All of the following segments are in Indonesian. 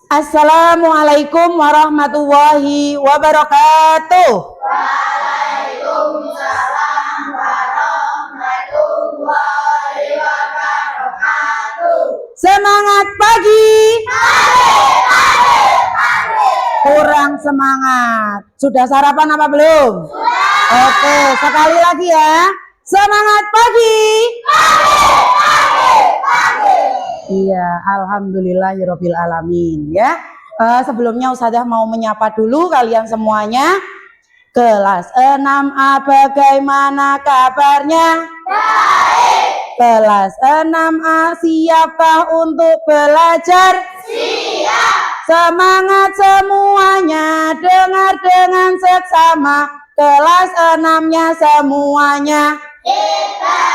Assalamualaikum warahmatullahi wabarakatuh. Waalaikumsalam warahmatullahi wabarakatuh. Semangat pagi. Pagi. Kurang semangat. Sudah sarapan apa belum? Sudah. Oke, sekali lagi ya. Semangat pagi. Pagi. Iya, alhamdulillahirabbil alamin ya. Sebelumnya Ustazah mau menyapa dulu kalian semuanya. Kelas 6A bagaimana kabarnya? Baik. Kelas 6A siapkah untuk belajar? Siap. Semangat semuanya, dengar dengan seksama. Kelas 6-nya semuanya. Kita.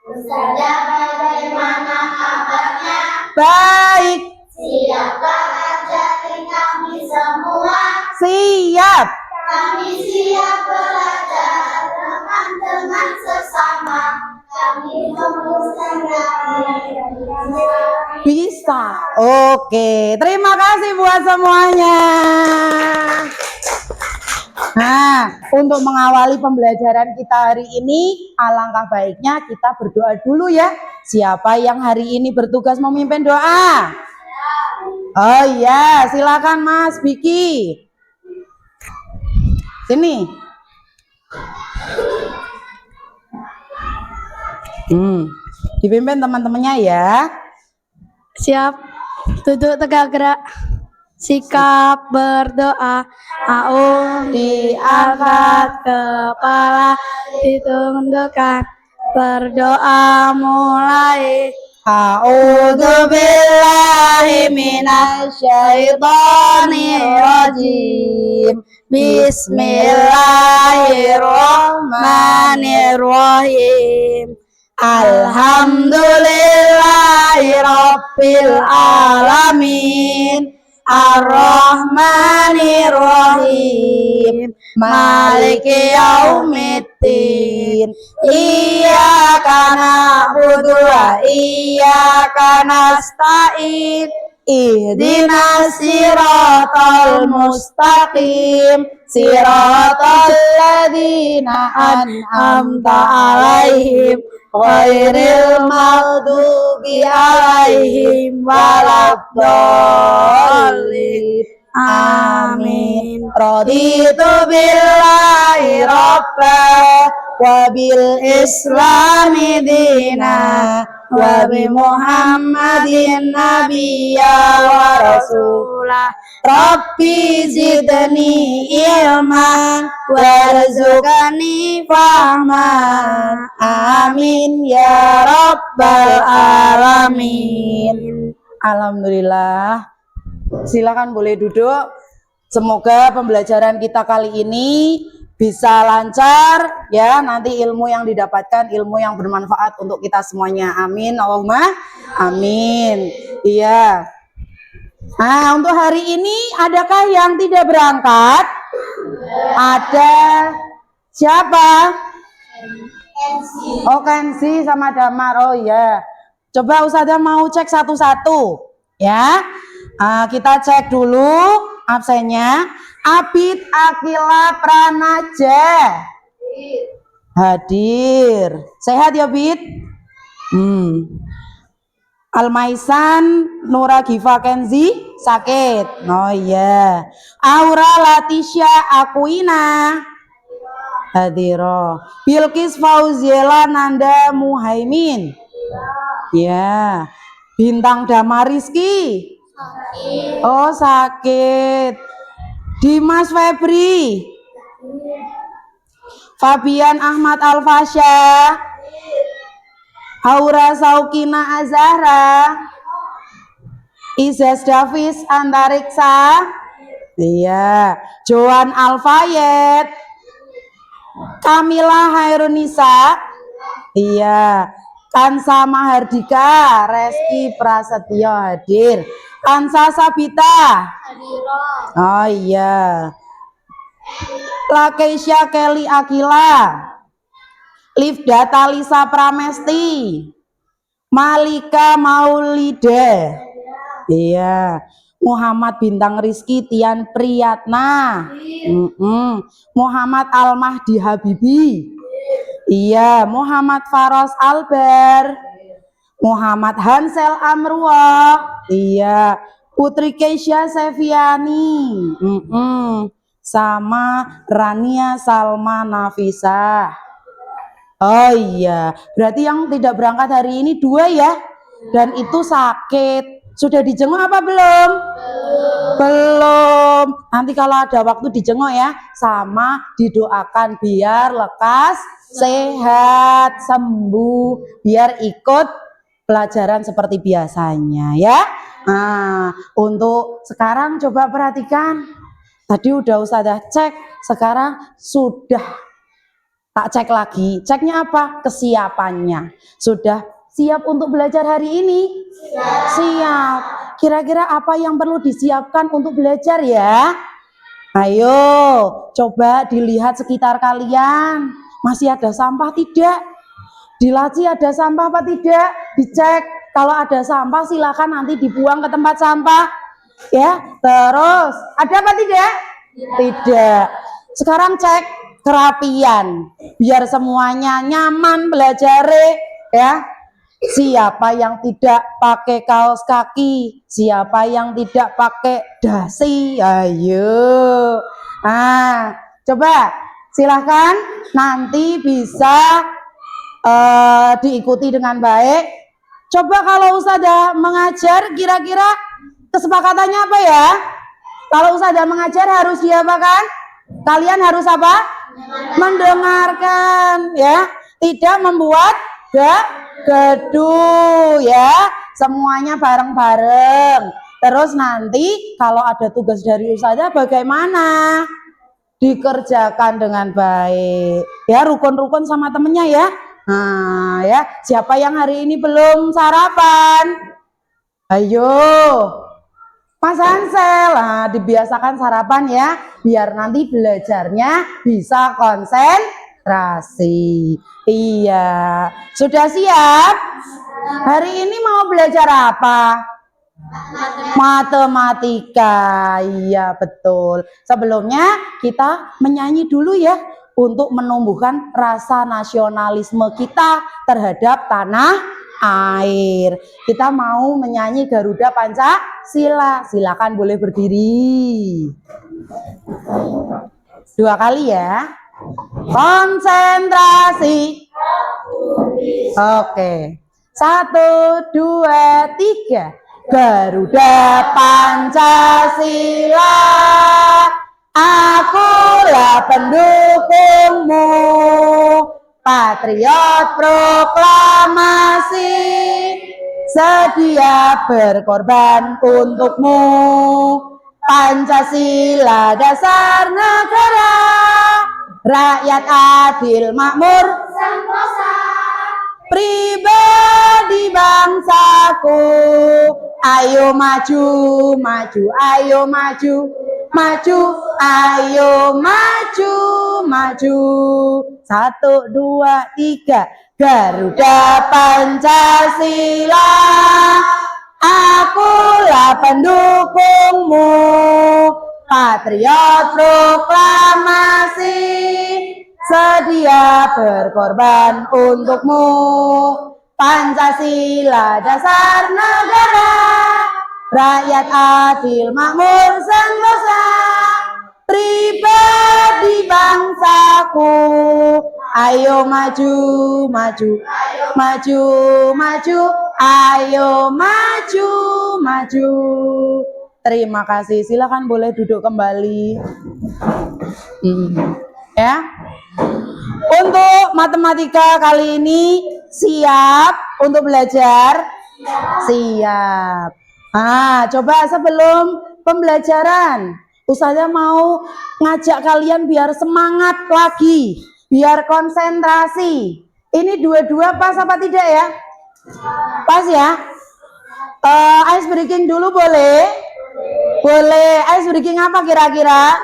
Ustazah bagaimana kabarnya? Baik. Siapkah ngajarin kami semua? Siap. Kami siap belajar dengan sesama. Kami Bisa. Oke, terima kasih buat semuanya. Nah, untuk mengawali pembelajaran kita hari ini, alangkah baiknya kita berdoa dulu ya. Siapa yang hari ini bertugas memimpin doa? Oh iya, silakan Mas Biki. Sini. Dipimpin teman-temannya ya. Siap, duduk tegak gerak. Sikap berdoa, diangkat kepala, ditundukkan, berdoa mulai. A'udzu billahi minasyaitonir rajim. Bismillahirrahmanirrahim. Alhamdulillahi rabbil alamin. Ar-Rahmanir-Rahim. Maliki yaumiddin. Iyyaka na'budu wa iyyaka nasta'in. Ihdinas siratal mustaqim. Siratal ladzina an'amta 'alaihim ghairil maghdubi 'alaihim waladdallin. Amin. Raditu billahi rabba wa bil islami dina wa bi Muhammadin nabiyya wa rasulah. Rabbi zidni ilman warzuqni fahman. Amin ya rabbal alamin. Alhamdulillah. Silakan boleh duduk. Semoga pembelajaran kita kali ini bisa lancar ya. Nanti ilmu yang didapatkan ilmu yang bermanfaat untuk kita semuanya. Amin. Allahumma amin. Iya. Nah, untuk hari ini adakah yang tidak berangkat? Ada siapa? Oh, Kenzi sama Damar. Oh iya. Coba Ustazah mau cek satu-satu ya. Kita cek dulu absennya. Abid Akila Pranaja hadir. Sehat ya Bid? Almaisan Nura Giva Kenzi sakit. Oh iya. Aura Latisha Akuina hadiro. Bilkis Fauziela Nanda Muhaimin. Ya. Bintang Damariski. Oh sakit. Dimas Febri. Fabian Ahmad Alfasya. Aura Saukina Azahra. Izas Davis Antariksa. Iya. Joan Alfayet. Kamila Hairunisa. Iya. Kansa Mahardika. Reski Prasetyo hadir. Kansa Sabita. Oh iya. Lakeisha Kelly Akila. Livdata Lisa Pramesti, Malika Maulida, iya, Muhammad Bintang Rizky Tian Priyatna, Muhammad Almahdi Habibi, iya, Muhammad Faros Albar, Muhammad Hansel Amrua, iya, Putri Keisha Seviani, sama Rania Salma Nafisa. Oh iya, berarti yang tidak berangkat hari ini 2 ya, dan itu sakit. Sudah dijenguk apa belum? Belum. Nanti kalau ada waktu dijenguk ya, sama didoakan biar lekas, sehat, sembuh, biar ikut pelajaran seperti biasanya ya. Nah, untuk sekarang coba perhatikan. Tadi udah Ustazah cek, sekarang sudah tak cek lagi. Ceknya apa? Kesiapannya. Sudah siap untuk belajar hari ini? Siap. Kira-kira apa yang perlu disiapkan untuk belajar ya? Ayo, coba dilihat sekitar kalian. Masih ada sampah tidak? Di laci ada sampah apa tidak? Dicek. Kalau ada sampah silakan nanti dibuang ke tempat sampah. Ya, terus ada apa tidak? Tidak. Sekarang cek kerapian biar semuanya nyaman belajar ya. Siapa yang tidak pakai kaos kaki, siapa yang tidak pakai dasi, ayo. Nah, coba silahkan nanti bisa diikuti dengan baik. Coba kalau Ustazah mengajar kira-kira kesepakatannya apa ya? Kalau Ustazah mengajar harus diapakan? Kalian harus apa? Mendengarkan ya, tidak membuat gaduh ya, semuanya bareng-bareng. Terus nanti kalau ada tugas dari Ustazah bagaimana? Dikerjakan dengan baik ya, rukun-rukun sama temennya ya. Nah ya, siapa yang hari ini belum sarapan? Ayo Mas Hansel, nah, dibiasakan sarapan ya, biar nanti belajarnya bisa konsentrasi. Iya, sudah siap? Hari ini mau belajar apa? Matematika. Iya, betul. Sebelumnya kita menyanyi dulu ya, untuk menumbuhkan rasa nasionalisme kita terhadap tanah air. Kita mau menyanyi Garuda Pancasila. Silakan boleh berdiri. 2 kali ya. Konsentrasi. Oke. 1, 2, 3. Garuda Pancasila, akulah pendukungmu. Patriot proklamasi, sedia berkorban untukmu. Pancasila dasar negara, rakyat adil makmur Sentosa, pribadi bangsaku. Ayo maju, maju, ayo maju, maju, ayo maju, maju. 1, 2, 3. Garuda Pancasila, akulah pendukungmu. Patriot proklamasi, sedia berkorban untukmu. Pancasila dasar negara, rakyat adil makmur sentosa, pribadi bangsaku. Ayo maju, maju, maju, maju, ayo maju, maju. Terima kasih. Silakan boleh duduk kembali. Ya. Untuk matematika kali ini siap untuk belajar? Siap. Nah, coba sebelum pembelajaran, Ustazah mau ngajak kalian biar semangat lagi, biar konsentrasi. Ini dua-dua pas apa tidak ya? Pas ya? Ice breaking dulu boleh? Boleh. Ice breaking apa kira-kira?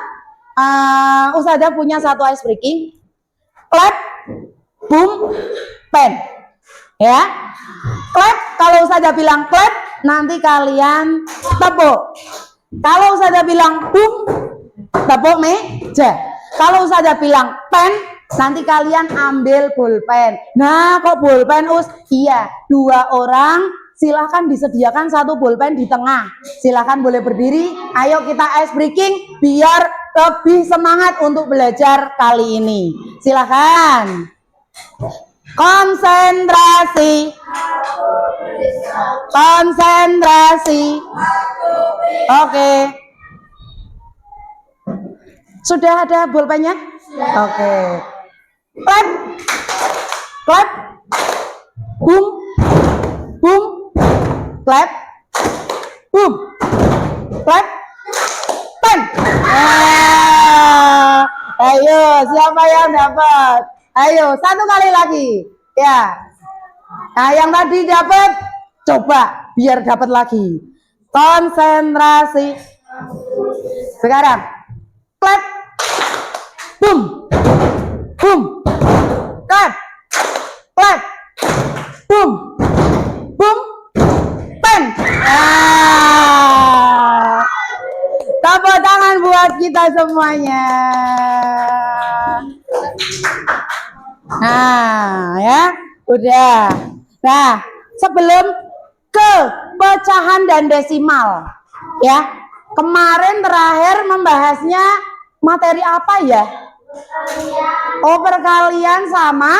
Ustazah punya 1 ice breaking. Clap. pulpen. Ya. Clap, kalau Ustazah bilang clap, nanti kalian tepuk. Kalau Ustazah bilang bum, tepuk meja. Kalau Ustazah bilang pen, nanti kalian ambil pulpen. Nah, kok pulpen Iya, 2 orang. Silahkan disediakan 1 pulpen di tengah. Silahkan boleh berdiri. Ayo kita ice breaking biar lebih semangat untuk belajar kali ini. Silahkan. Konsentrasi. Konsentrasi. Oke. Sudah ada pulpennya? Oke. Clap. Clap. Boom. Boom. Clap. Boom. Clap. Pen. Ayo, siapa yang dapat? Ayo, 1 kali lagi. Ya. Nah, yang tadi dapat, coba biar dapat lagi. Konsentrasi. Sekarang. Clap. Boom. Boom. Clap. Clap. Boom. Boom. Pen. Tepuk tangan buat kita semuanya. Nah, ya, udah. Nah, sebelum ke pecahan dan desimal, ya. Kemarin terakhir membahasnya materi apa ya? Oh, perkalian sama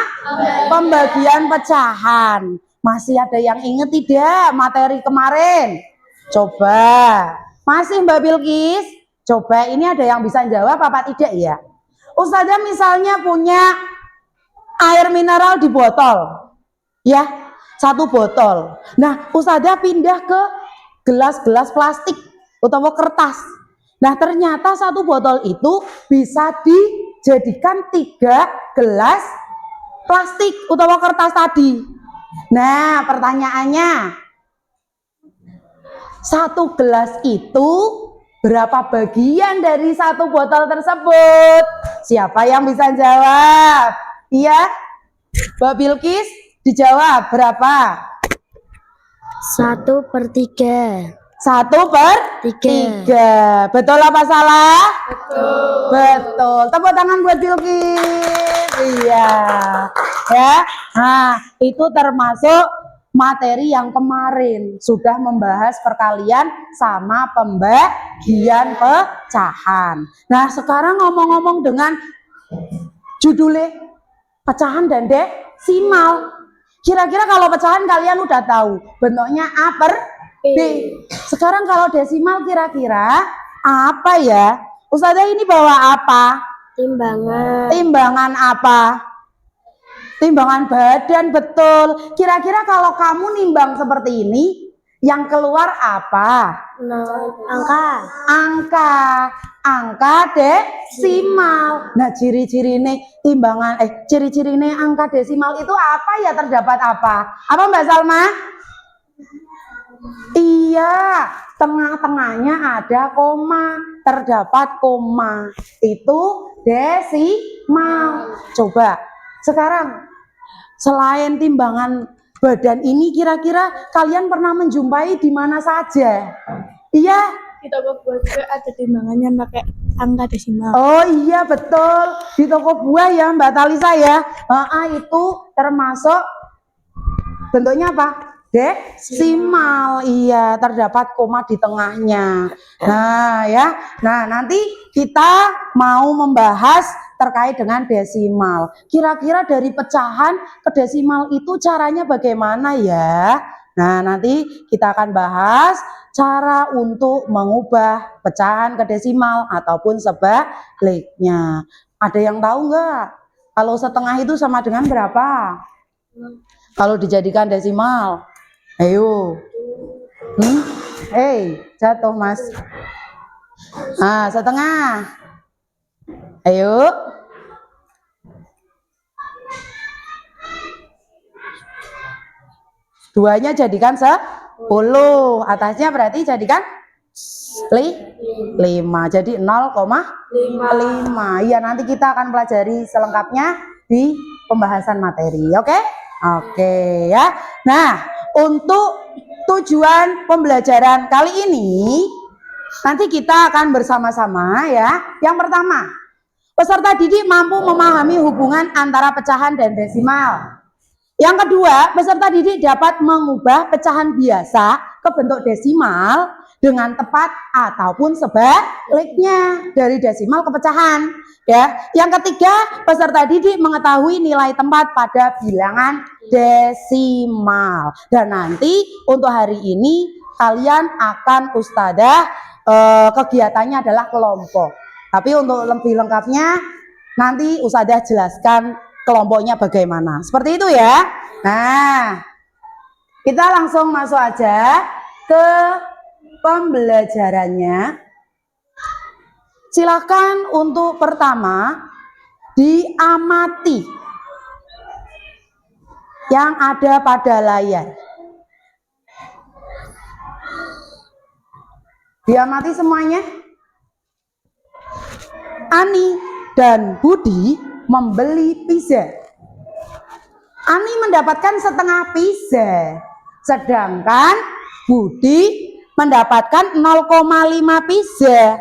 pembagian pecahan. Masih ada yang inget tidak materi kemarin? Coba. Masih Mbak Bilkis? Coba, ini ada yang bisa jawab apa tidak ya? Ustazah misalnya punya air mineral di botol. Ya, 1 botol. Nah, Ustazah pindah ke gelas-gelas plastik atau kertas. Nah, ternyata 1 botol itu bisa dijadikan 3 gelas plastik atau kertas tadi. Nah, pertanyaannya, 1 gelas itu berapa bagian dari 1 botol tersebut? Siapa yang bisa jawab? Iya, Mbak Bilkis, dijawab berapa? 1/3. 1/3. Betul apa salah? Betul. Betul. Tepuk tangan buat Bilkis. Iya. Ya. Nah, itu termasuk materi yang kemarin sudah membahas perkalian sama pembagian pecahan. Nah, sekarang ngomong-ngomong dengan judulnya pecahan dan desimal. Kira-kira kalau pecahan kalian udah tahu bentuknya A per B. Sekarang kalau desimal kira-kira apa ya? Ustazah ini bawa apa? Timbangan. Timbangan apa? Timbangan badan, betul. Kira-kira kalau kamu nimbang seperti ini, yang keluar apa? Angka desimal. Nah, ciri-ciri nih timbangan ciri-ciri nih angka desimal itu apa ya? Terdapat apa? Apa Mbak Salma? Iya, tengah-tengahnya ada koma, terdapat koma. Itu desimal. Coba sekarang, selain timbangan badan ini, kira-kira kalian pernah menjumpai di mana saja? Iya, Di toko buah juga ada timbangannya pakai angka desimal. oh iya betul, di toko buah ya Mbak Talisa ya. Itu termasuk bentuknya apa? Desimal. Iya, terdapat koma di tengahnya. Nah ya, nah nanti kita mau membahas terkait dengan desimal. Kira-kira dari pecahan ke desimal itu caranya bagaimana ya? Nah, nanti kita akan bahas cara untuk mengubah pecahan ke desimal ataupun sebaliknya. Ada yang tahu nggak? Kalau setengah itu sama dengan berapa? Kalau dijadikan desimal? Ayo. Jatuh Mas. Nah, setengah. Ayo. Duanya jadikan 10. Atasnya berarti jadikan 5. Jadi 0,5. Iya, nanti kita akan pelajari selengkapnya di pembahasan materi. Oke? Oke ya. Nah, untuk tujuan pembelajaran kali ini nanti kita akan bersama-sama ya. Yang pertama, peserta didik mampu memahami hubungan antara pecahan dan desimal. Yang kedua, peserta didik dapat mengubah pecahan biasa ke bentuk desimal dengan tepat ataupun sebaliknya dari desimal ke pecahan. Ya. Yang ketiga, peserta didik mengetahui nilai tempat pada bilangan desimal. Dan nanti untuk hari ini kalian akan Ustadzah kegiatannya adalah kelompok. Tapi untuk lebih lengkapnya nanti Ustadzah jelaskan kelompoknya bagaimana. Seperti itu ya. Nah, kita langsung masuk aja ke pembelajarannya. Silakan untuk pertama diamati yang ada pada layar. Diamati semuanya. Ani dan Budi membeli pizza. Ani mendapatkan setengah pizza, sedangkan Budi mendapatkan 0,5 pizza.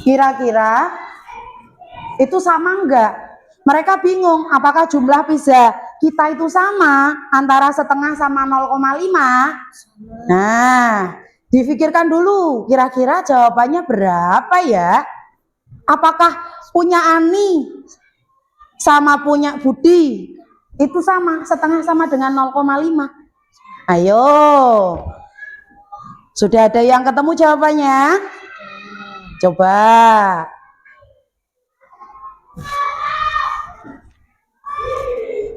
Kira-kira itu sama enggak? Mereka bingung apakah jumlah pizza kita itu sama antara setengah sama 0,5. Nah, difikirkan dulu kira-kira jawabannya berapa ya? Apakah punya Ani sama punya Budi itu sama, setengah sama dengan 0,5? Ayo, sudah ada yang ketemu jawabannya? Coba.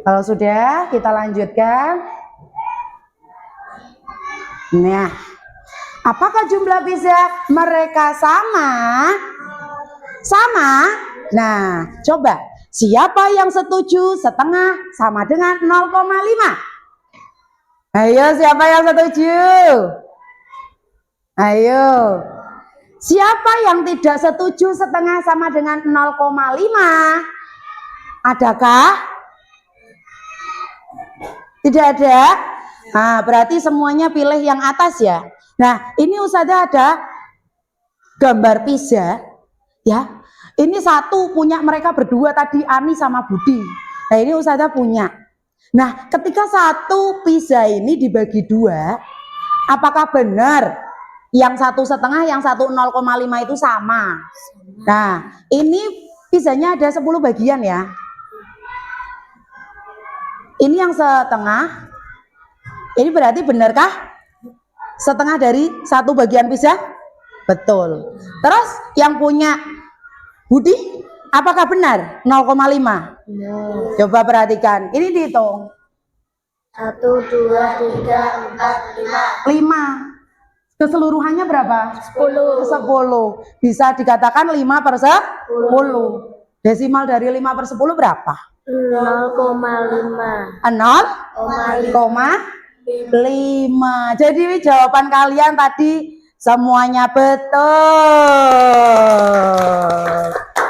Kalau sudah, kita lanjutkan. Nah, apakah jumlah pizza mereka sama? Sama? Nah, coba. Siapa yang setuju setengah sama dengan 0,5? Ayo, siapa yang setuju? Ayo. Siapa yang tidak setuju setengah sama dengan 0,5? Adakah? Tidak ada? Nah, berarti semuanya pilih yang atas ya. Nah, ini Ustazah ada gambar pizza ya. Ini satu punya mereka berdua tadi, Ani sama Budi. Nah, ini Ustazah punya. Nah, ketika satu pizza ini dibagi dua, apakah benar yang satu setengah, yang satu 0,5 itu sama? Nah, ini pizzanya ada 10 bagian ya. Ini yang setengah. Ini berarti benarkah setengah dari satu bagian pizza? Betul. Terus yang punya Budi, apakah benar 0,5? Coba perhatikan. Ini dihitung. 1, 2, 3, 4, 5. 5. Keseluruhannya berapa? 10. 10. Bisa dikatakan 5/10. Desimal dari 5/10 berapa? 0,5. 0,5. Jadi jawaban kalian tadi semuanya betul.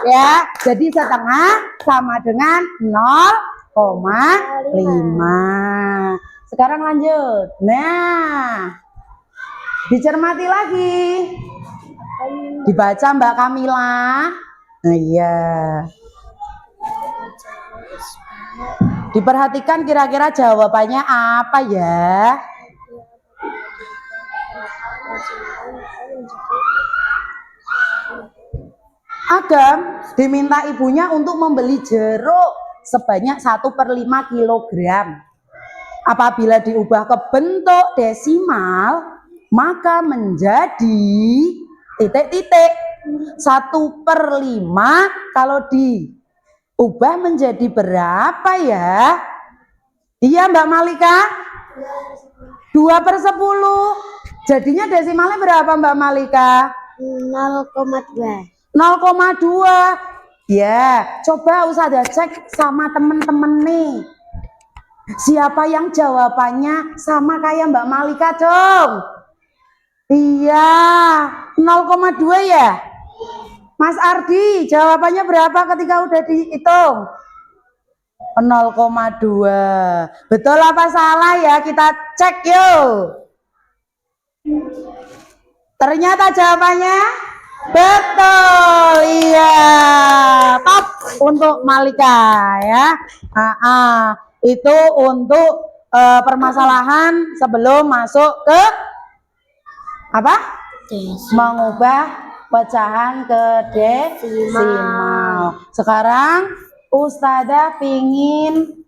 Ya, jadi setengah sama dengan 0,5. Sekarang lanjut. Nah, dicermati lagi. Dibaca Mbak Kamila. Nah, iya. Diperhatikan kira-kira jawabannya apa ya? Agam diminta ibunya untuk membeli jeruk sebanyak 1/5 kilogram. Apabila diubah ke bentuk desimal, maka menjadi titik-titik. 1/5 kalau diubah menjadi berapa ya? Iya Mbak Malika? 2/10. Jadinya desimalnya berapa Mbak Malika? 0,2. 0,2. Ya, coba Ustazah cek sama temen-temen nih. Siapa yang jawabannya sama kayak Mbak Malika dong? Iya, 0,2 ya? Mas Ardi, jawabannya berapa ketika udah dihitung? 0,2. Betul apa salah ya? Kita cek yuk. Ternyata jawabannya betul. Iya. Top untuk Malika ya. Itu untuk permasalahan sebelum masuk ke apa? Mengubah pecahan ke desimal. Sekarang Ustazah pingin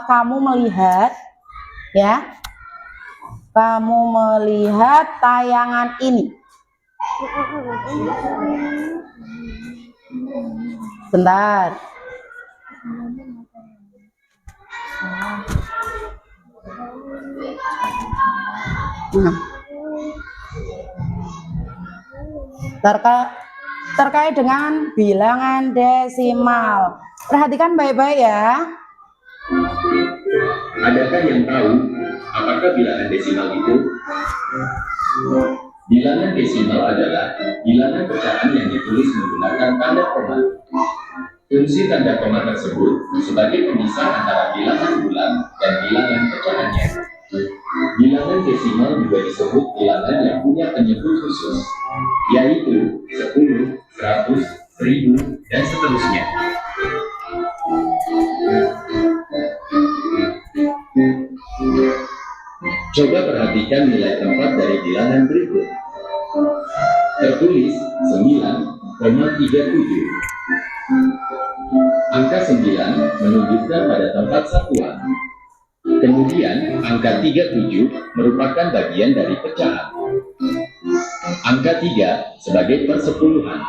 kamu melihat ya. Kamu melihat tayangan ini. Bentar. Terkait dengan bilangan desimal. Perhatikan baik-baik ya. Adakah yang tahu apakah bilangan desimal itu? Bilangan desimal adalah bilangan pecahan yang ditulis menggunakan tanda koma. Fungsi tanda koma tersebut sebagai pemisah antara bilangan bulan dan bilangan pecahannya. Bilangan desimal juga disebut bilangan yang punya penyebut khusus, yaitu 10, 100, 1000, dan seterusnya. Coba perhatikan nilai tempat dari bilangan berikut. Tertulis 9,37. Angka 9 menunjukkan pada tempat satuan. Kemudian angka 37 merupakan bagian dari pecahan. Angka 3 sebagai persepuluhan.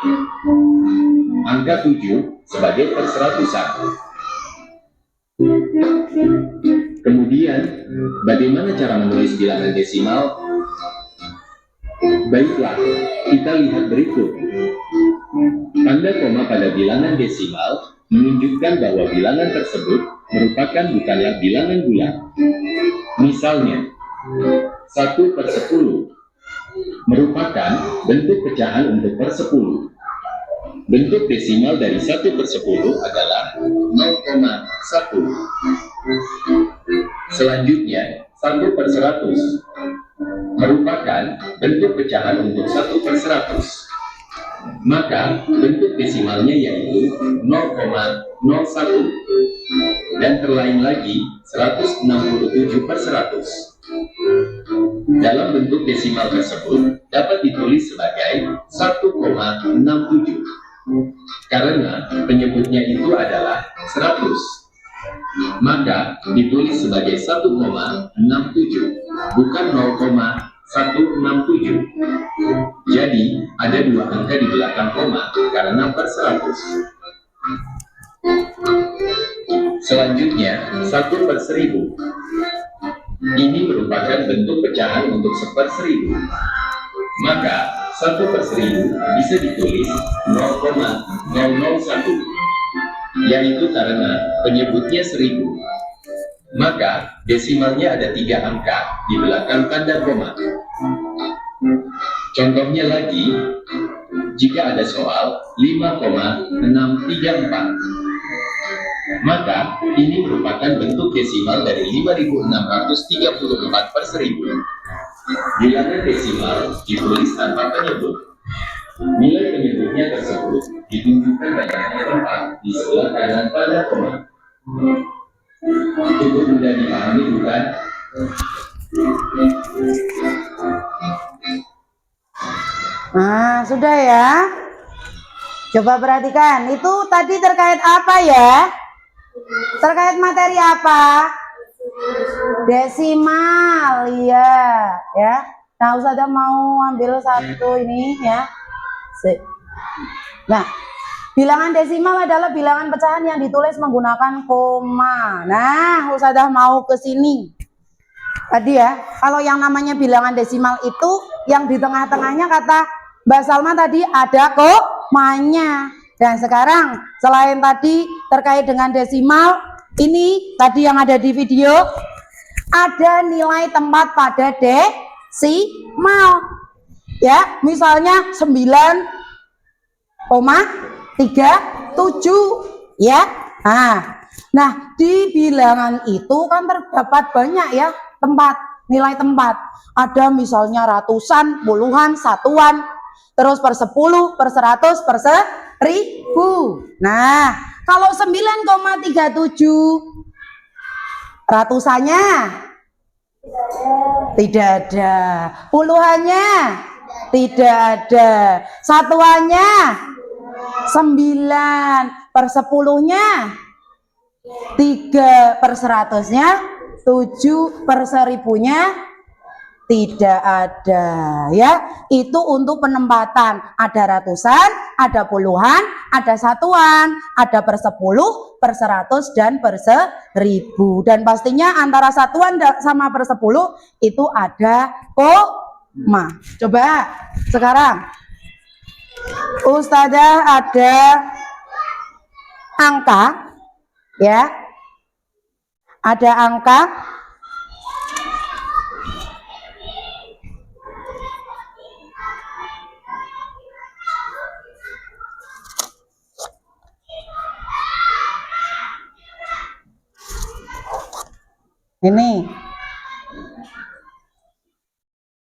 Angka 7 sebagai perseratusan. Kemudian, bagaimana cara menulis bilangan desimal? Baiklah, kita lihat berikut. Tanda koma pada bilangan desimal menunjukkan bahwa bilangan tersebut merupakan bukanlah bilangan bulan. Misalnya, 1/10 merupakan bentuk pecahan untuk per 10. Bentuk desimal dari 1/10 adalah 0,1. Selanjutnya, 1/100 merupakan bentuk pecahan untuk 1/100. Maka, bentuk desimalnya yaitu 0,01. Dan terlain lagi, 167/100. Dalam bentuk desimal tersebut dapat ditulis sebagai 1,67. Karena penyebutnya itu adalah 100. Maka ditulis sebagai 1,67, bukan 0,167. Jadi ada dua angka di belakang koma karena per 100. Selanjutnya 1/1000. Ini merupakan bentuk pecahan untuk 1/1000. Maka 1/1000 bisa ditulis 0,001, yaitu karena penyebutnya 1000. Maka desimalnya ada 3 angka di belakang tanda koma. Contohnya lagi, jika ada soal 5,634, maka ini merupakan bentuk desimal dari 5634/1000. Bilangan desimal ditulis tanpa penyebut. Nilai penyebutnya tersebut ditunjukkan banyaknya tempat di sebelah kanan tanda koma. Cukup mudah dipahami bukan? Nah, sudah ya. Coba perhatikan, itu tadi terkait apa ya? Terkait materi apa? Desimal, iya, ya. Nah, Ustazah mau ambil satu ini ya. Nah, bilangan desimal adalah bilangan pecahan yang ditulis menggunakan koma. Nah, Ustazah mau ke sini. Tadi ya, kalau yang namanya bilangan desimal itu yang di tengah-tengahnya kata Mbak Salma tadi ada komanya. Dan sekarang selain tadi terkait dengan desimal, ini tadi yang ada di video, ada nilai tempat pada desimal. Ya, misalnya 9,37 ya. Nah, Nah, di bilangan itu kan terdapat banyak ya tempat, nilai tempat. Ada misalnya ratusan, puluhan, satuan, terus per 10, per 100, per 1000. Nah, kalau 9,37 ratusannya tidak ada, puluhannya tidak ada, satuannya 9, per 10-nya 3, per 100-nya 7, per 1000-nya tidak ada ya. Itu untuk penempatan, ada ratusan, ada puluhan, ada satuan, ada per 10, per 100 dan per 1000. Dan pastinya antara satuan sama per 10 itu ada koma. Coba sekarang Ustazah ada angka ya, ada angka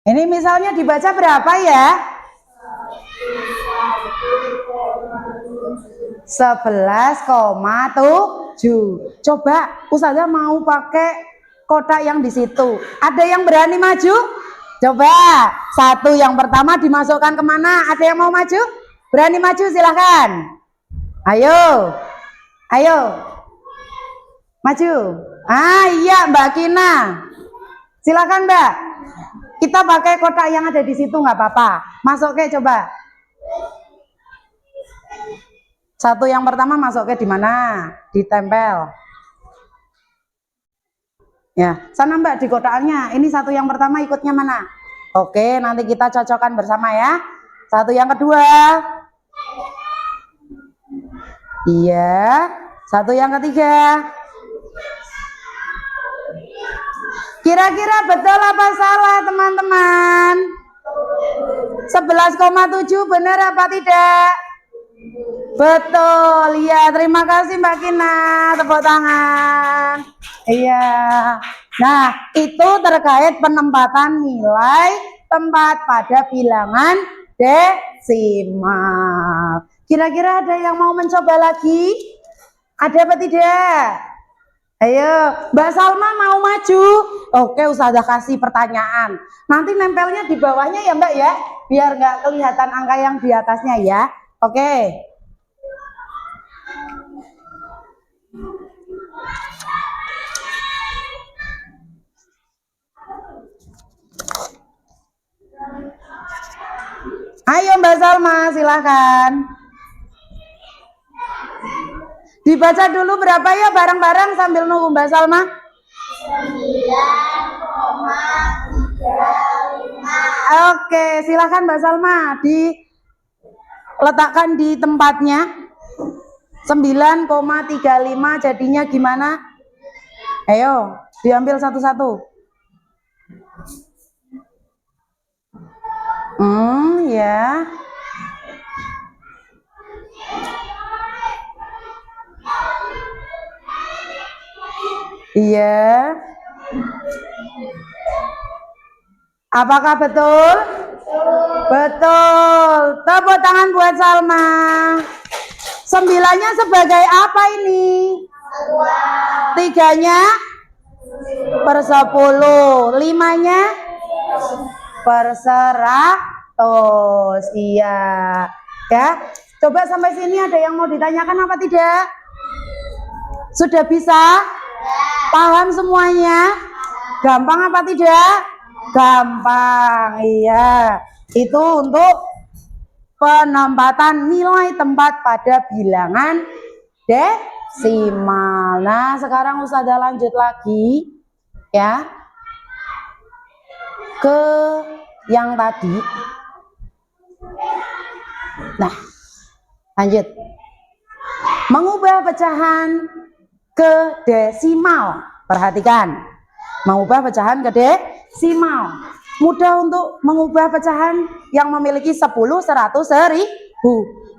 ini misalnya dibaca berapa ya? 11,7. Coba Ustazah mau pakai kotak yang di situ. Ada yang berani maju? Coba satu yang pertama dimasukkan kemana? Ada yang mau maju? Berani maju silahkan. Ayo, ayo, maju. Ah iya Mbak Kina, silahkan Mbak. Kita pakai kotak yang ada di situ nggak apa-apa. Masuk ke coba. Satu yang pertama masuknya di mana? Ditempel. Ya, sana Mbak di kotaknya. Ini satu yang pertama ikutnya mana? Oke, nanti kita cocokkan bersama ya. Satu yang kedua. Iya. Satu yang ketiga. Kira-kira betul apa salah teman-teman? 11,7 benar apa tidak? Betul, ya. Terima kasih Mbak Kina, tepuk tangan. Iya. Nah, itu terkait penempatan nilai tempat pada bilangan desimal. Kira-kira ada yang mau mencoba lagi? Ada apa tidak? Ayo, Mbak Salma mau maju? Oke, Ustazah kasih pertanyaan. Nanti nempelnya di bawahnya ya Mbak ya, biar nggak kelihatan angka yang di atasnya ya. Oke. Ayo Mbak Salma, silakan. Dibaca dulu berapa ya bareng-bareng sambil nunggu Mbak Salma. 9,35. Oke, silakan Mbak Salma diletakkan di tempatnya. 9,35 jadinya gimana? Ayo, diambil satu-satu. Ya. Iya. Apakah betul? Betul. Tepuk tangan buat Salma. 9-nya sebagai apa ini? 3-nya per 10. 5-nya per 100. Iya. Ya. Coba sampai sini ada yang mau ditanyakan apa tidak? Sudah bisa? Paham semuanya? Gampang apa tidak? Gampang, iya. Itu untuk penempatan nilai tempat pada bilangan desimal. Nah, sekarang Ustazah lanjut lagi ya ke yang tadi. Nah, lanjut. Mengubah pecahan ke desimal. Perhatikan. Mengubah pecahan ke desimal. Mudah untuk mengubah pecahan yang memiliki 10, 100, 1000.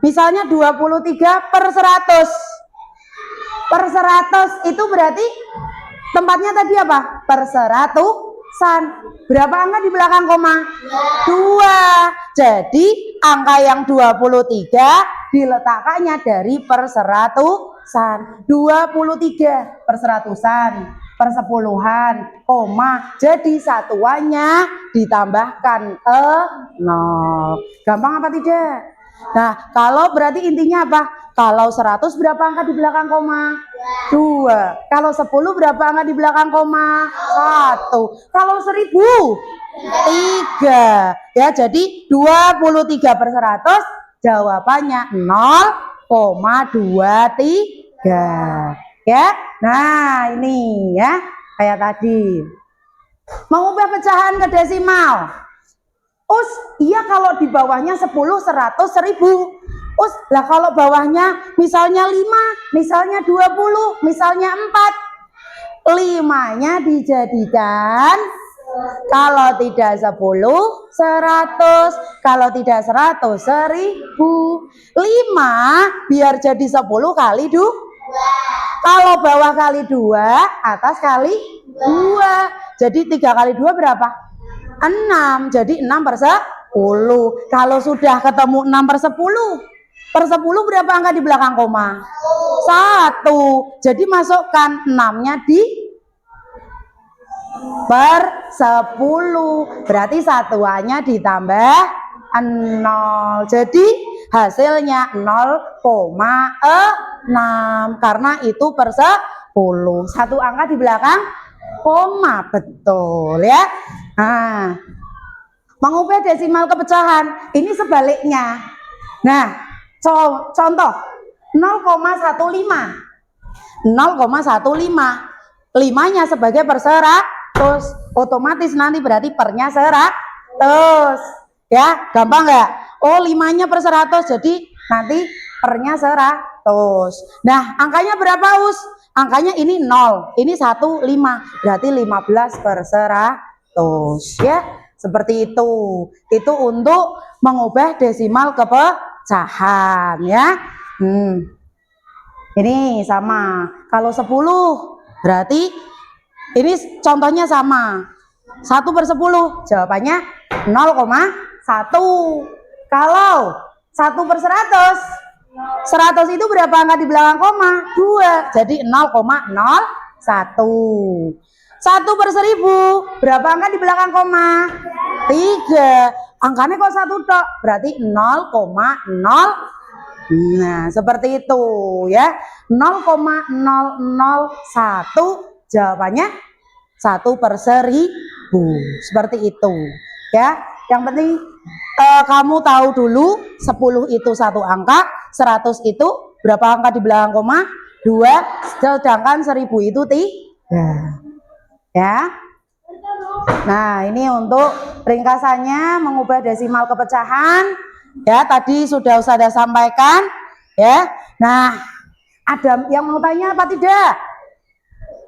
Misalnya 23 per 100. per 100 itu berarti tempatnya tadi apa? Per 100-an. Berapa angka di belakang koma? 2. Jadi angka yang 23 diletakkannya dari per 100-an. 23 per 100-an, per 10-an, koma. Jadi satuannya ditambahkan 0. Gampang apa tidak? Nah, kalau berarti intinya apa? Kalau 100 berapa angka di belakang koma? 2. Kalau 10 berapa angka di belakang koma? 1. Kalau 1000? 3. Ya, jadi 23 per 100 jawabannya 0,23. Ya. Nah, ini ya, kayak tadi. Mengubah pecahan ke desimal. Iya kalau di bawahnya 10, 100, 1000. Lah kalau bawahnya misalnya 5, misalnya 20, misalnya 4. 5-nya dijadikan kalau tidak 10, 100. Kalau tidak 100, 1000. 5 biar jadi 10 kali 2. Kalau bawah kali 2, atas kali 2. Jadi 3 kali 2 berapa? 6. Jadi 6 per 10. Kalau sudah ketemu 6 per 10, per 10 berapa angka di belakang koma? 1. Jadi masukkan 6-nya di per 10. Berarti satuannya ditambah 0. Jadi hasilnya 0,6 karena itu per 10. Satu angka di belakang koma, betul ya. Nah, mengubah desimal ke pecahan ini sebaliknya. Nah, contoh 0,15. 0,15. 5-nya sebagai per 100. Otomatis nanti berarti pernya 100. Ya, gampang nggak? 5-nya per 100, jadi nanti pernya 100. Nah, angkanya berapa, Us? Angkanya ini 0, ini 1, 5. Berarti 15 per 100. Ya, seperti itu. Itu untuk mengubah desimal ke pecahan ya. Ini sama. Kalau 10 berarti ini contohnya sama. 1 per 10 jawabannya 0,1. Kalau 1 per 100, 100 itu berapa angka di belakang koma? 2. Jadi 0,01. 1 per 1000 berapa angka di belakang koma? 3. Angkanya kok 1 tok, berarti 0,0. Nah, seperti itu ya. 0,001 jawabannya 1 per 1000. Seperti itu ya. Yang penting kamu tahu dulu 10 itu 1 angka, 100 itu berapa angka di belakang koma? 2, sedangkan 1000 itu 3. Ya. Nah, ini untuk ringkasannya mengubah desimal ke pecahan. Ya, tadi sudah saya sampaikan. Ya. Nah, ada yang mau tanya apa tidak?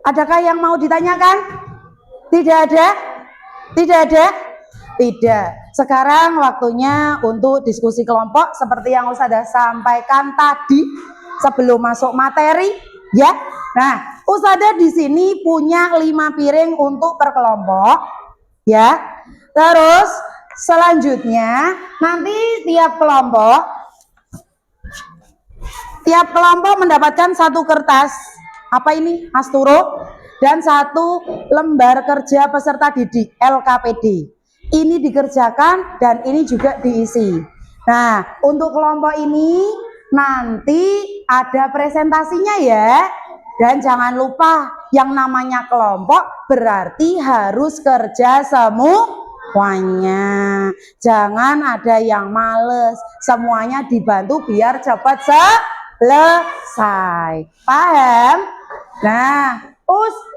Adakah yang mau ditanyakan? Tidak ada? Tidak ada? Tidak. Sekarang waktunya untuk diskusi kelompok seperti yang Ustazah sampaikan tadi sebelum masuk materi, ya. Nah, Ustazah di sini punya 5 piring untuk per kelompok, ya. Terus selanjutnya nanti tiap kelompok mendapatkan 1 kertas. Apa ini? Asturo dan 1 lembar kerja peserta didik LKPD. Ini dikerjakan dan ini juga diisi. Nah, untuk kelompok ini nanti ada presentasinya ya. Dan jangan lupa yang namanya kelompok berarti harus kerja semuanya. Jangan ada yang males. Semuanya dibantu biar cepat selesai. Paham? Nah,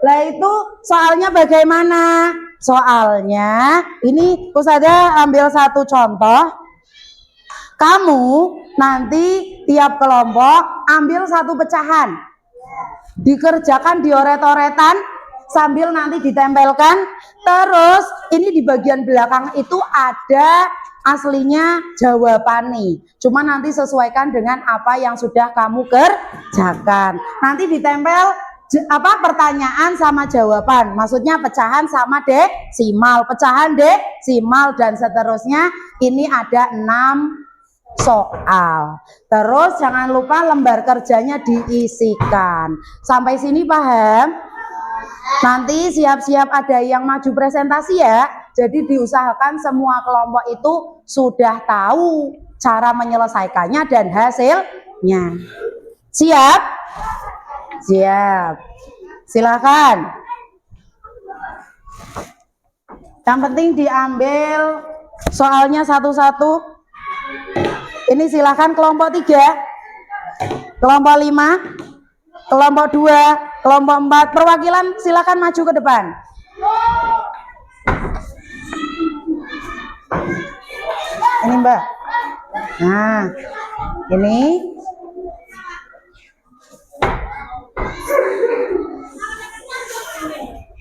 lah itu soalnya bagaimana? Soalnya ini Ustazah ambil 1 contoh. Kamu nanti tiap kelompok ambil 1 pecahan. Dikerjakan dioret-oretan sambil nanti ditempelkan. Terus ini di bagian belakang itu ada aslinya jawabani. Cuma nanti sesuaikan dengan apa yang sudah kamu kerjakan. Nanti ditempel pertanyaan sama jawaban. Maksudnya pecahan sama desimal, pecahan desimal dan seterusnya. Ini ada 6 soal. Terus jangan lupa lembar kerjanya diisikan. Sampai sini paham? Nanti siap-siap ada yang maju presentasi ya. Jadi diusahakan semua kelompok itu sudah tahu cara menyelesaikannya dan hasilnya. Siap? Siap. Silakan. Yang penting diambil soalnya satu-satu. Ini silakan kelompok 3, kelompok 5, kelompok 2, kelompok 4, perwakilan silakan maju ke depan. Ini Mbak. Nah, ini.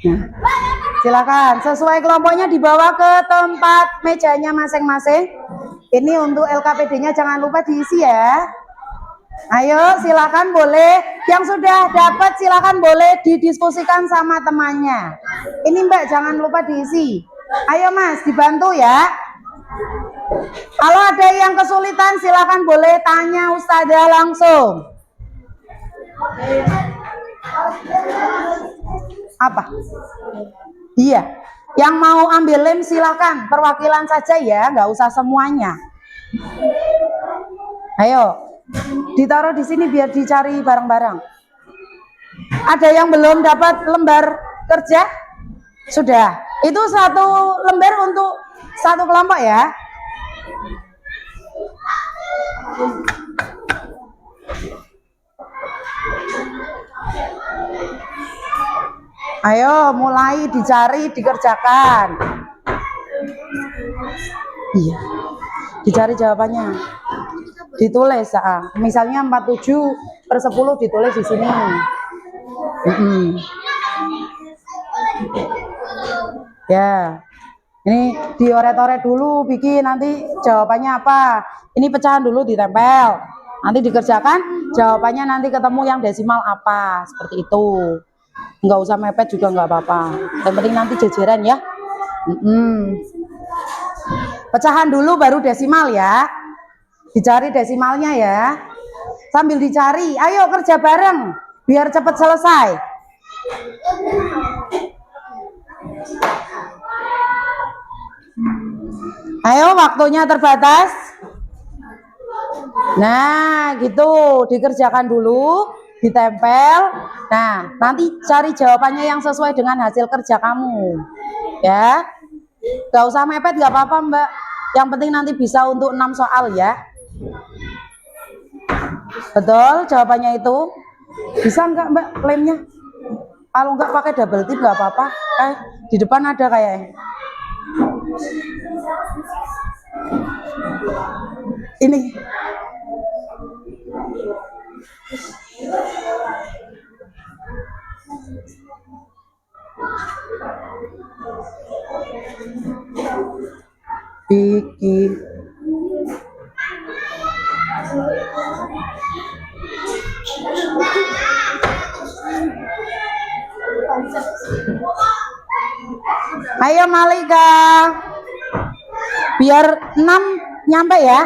Nah, silakan sesuai kelompoknya dibawa ke tempat mejanya masing-masing. Ini untuk LKPD-nya jangan lupa diisi ya. Ayo silakan boleh, yang sudah dapat silakan boleh didiskusikan sama temannya. Ini Mbak jangan lupa diisi. Ayo Mas dibantu ya. Kalau ada yang kesulitan silakan boleh tanya Ustazah langsung. Apa? Iya. Yang mau ambil lem silakan, perwakilan saja ya, nggak usah semuanya. Ayo, ditaruh di sini biar dicari bareng-bareng. Ada yang belum dapat lembar kerja? Sudah. Itu satu lembar untuk satu kelompok ya. Ayo mulai dicari, dikerjakan. Iya. Dicari jawabannya. Ditulis, misalnya 47/10 ditulis di sini. Ya. Ini dioret-oret dulu, bikin nanti jawabannya apa. Ini pecahan dulu ditempel. Nanti dikerjakan, jawabannya nanti ketemu yang desimal apa. Seperti itu. Nggak usah mepet juga nggak apa-apa. Yang penting nanti jajaran ya. Pecahan dulu baru desimal ya. Dicari desimalnya ya. Sambil dicari, ayo kerja bareng biar cepat selesai. Ayo waktunya terbatas. Nah gitu, dikerjakan dulu, ditempel. Nah nanti cari jawabannya yang sesuai dengan hasil kerja kamu ya. Gak usah mepet, gak apa-apa Mbak. Yang penting nanti bisa untuk 6 soal ya. Betul jawabannya itu? Bisa nggak Mbak lemnya? Kalau nggak pakai double tip nggak apa-apa. Di depan ada kayaknya. Ini. Bikin. Ayo Malika, biar 6 nyampe ya.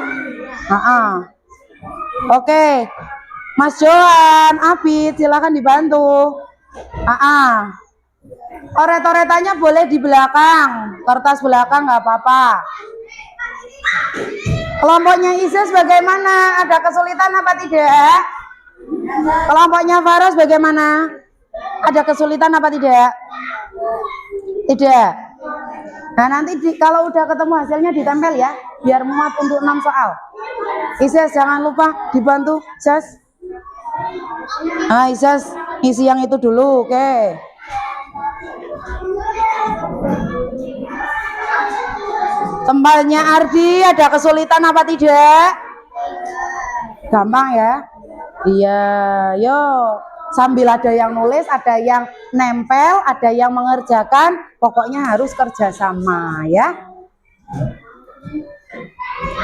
Oke, Mas Johan, Abid, silakan dibantu. Oret-oretannya boleh di belakang, kertas belakang nggak apa-apa. Kelompoknya Isis bagaimana? Ada kesulitan apa tidak? Kelompoknya Faros bagaimana? Ada kesulitan apa tidak? Tidak. Nah nanti kalau udah ketemu hasilnya ditempel ya, biar muat untuk 6 soal. Isis jangan lupa dibantu, Isis. Isis isi yang itu dulu, oke. Tempatnya Ardi ada kesulitan apa tidak? Gampang ya? Iya, yo. Sambil ada yang nulis, ada yang nempel, ada yang mengerjakan, pokoknya harus kerjasama ya.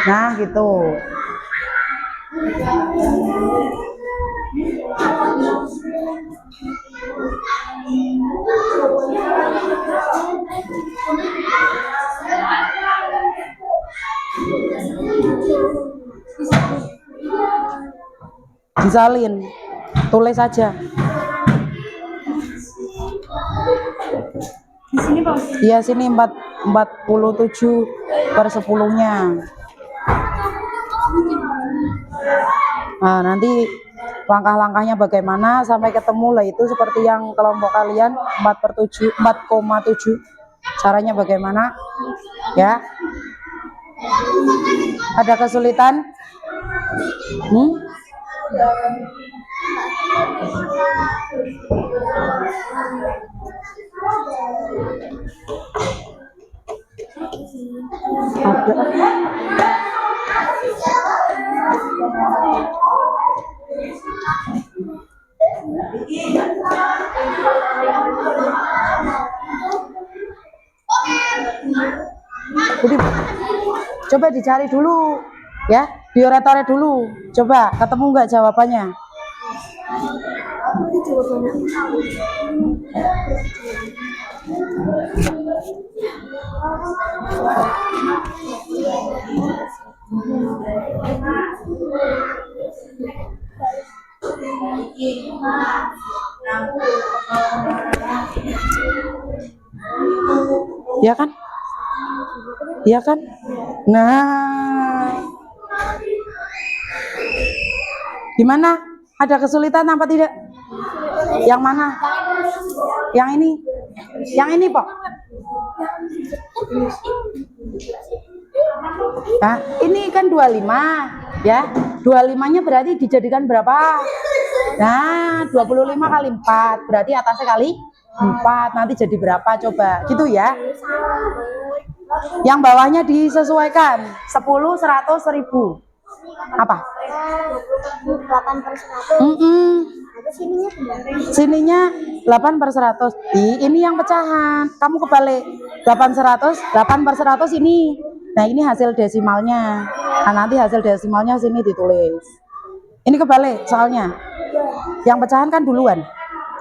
Nah, gitu. Disalin, tulis saja. Di sini Pak. Iya, sini 47/10-nya. Nah, nanti langkah-langkahnya bagaimana sampai ketemu lah itu seperti yang kelompok kalian 4/7, 4,7. Caranya bagaimana? Ya. Ada kesulitan? Jadi coba dicari dulu ya, dioret-oret dulu. Coba ketemu nggak jawabannya? Ya kan? Iya kan? Nah, gimana? Ada kesulitan apa tidak? Yang mana? Yang ini? Yang ini, Pok? Nah, ini kan 25, ya. 25-nya berarti dijadikan berapa? Nah, 25 kali 4, berarti atasnya kali 4. Nanti jadi berapa coba? Gitu ya. Yang bawahnya disesuaikan 10, 100, 1000. Apa? 8/100. Sininya 8/100. Ini yang pecahan. Kamu kebalik. 8/100 ini. Nah, ini hasil desimalnya. Nah, nanti hasil desimalnya sini ditulis. Ini kebalik soalnya. Yang pecahan kan duluan.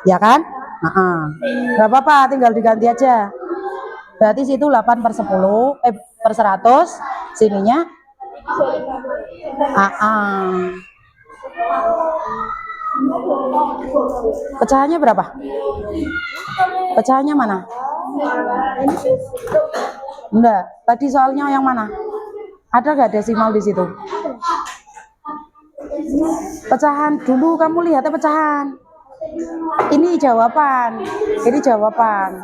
Ya kan? Gak apa-apa, tinggal diganti aja. Berarti situ 8/100, sininya pecahannya berapa? Pecahannya mana? Enggak, tadi soalnya yang mana? Ada gak desimal di situ? Pecahan dulu, kamu lihatnya pecahan. Ini jawaban. Ini jawaban.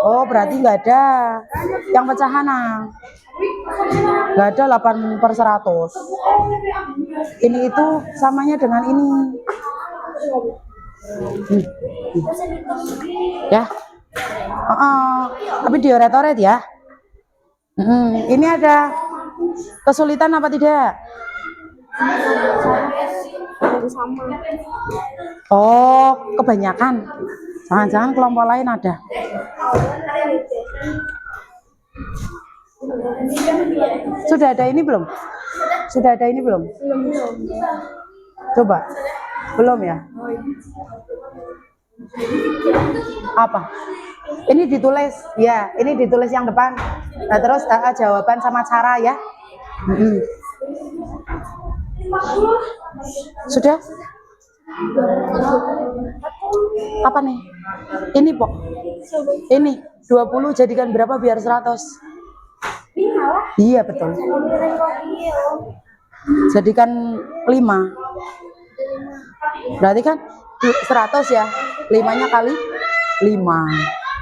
Oh, berarti nggak ada yang pecahan. Nggak ada 8/100. Ini itu samanya dengan ini. Ya. Tapi dioret-oret ya. Ini ada kesulitan apa tidak? Oh, kebanyakan. Jangan-jangan kelompok lain ada. Sudah ada ini belum? Sudah ada ini belum? Coba. Belum ya? Apa? Ini ditulis, ya. Ini ditulis yang depan. Nah, terus jawaban sama cara ya. Sudah? Apa nih? Ini, Pok. Ini 20 jadikan berapa biar 100? Iya, betul. Jadikan 5. Berarti kan 100 ya. 5-nya kali 5.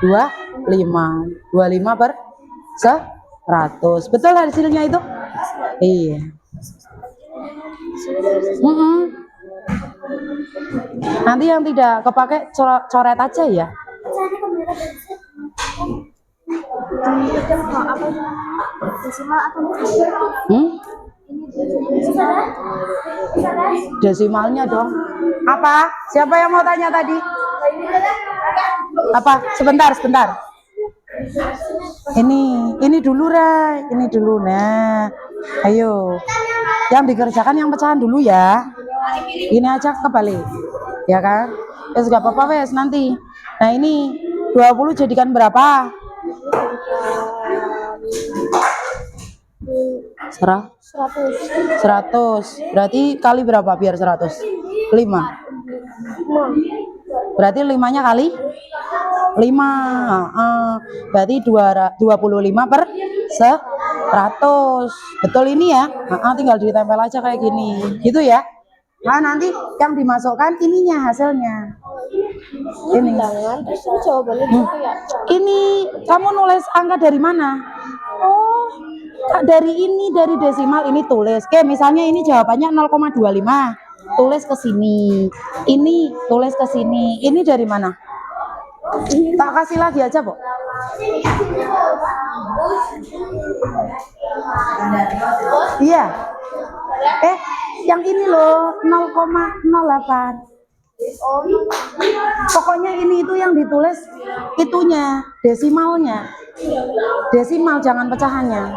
25. 25/100. Betul hasilnya itu? Iya. Nanti yang tidak kepake coret aja ya. Desimalnya dong. Apa? Siapa yang mau tanya tadi? Apa? Sebentar. Ini dulu, Ray. Ini dulu. Nah, Ayo. Yang dikerjakan yang pecahan dulu ya. Ini aja kebalik. Ya kan? Wes gak apa-apa wes nanti. Nah, ini 20 jadikan berapa? 100. Berarti kali berapa biar 100? 5. Berarti 5-nya kali 5. Berarti 25 per 100. Betul ini ya? Tinggal ditempel aja kayak gini. Gitu ya? Nah, nanti yang dimasukkan ininya hasilnya. Ini. Ini kamu nulis angka dari mana? Oh, dari ini, dari desimal ini tulis. Oke, misalnya ini jawabannya 0,25. Tulis ke sini. Ini tulis ke sini. Ini dari mana? Tak kasih lagi aja, Bu. Iya. Yang ini loh 0,08. Pokoknya ini itu yang ditulis itunya, desimalnya. Desimal jangan pecahannya.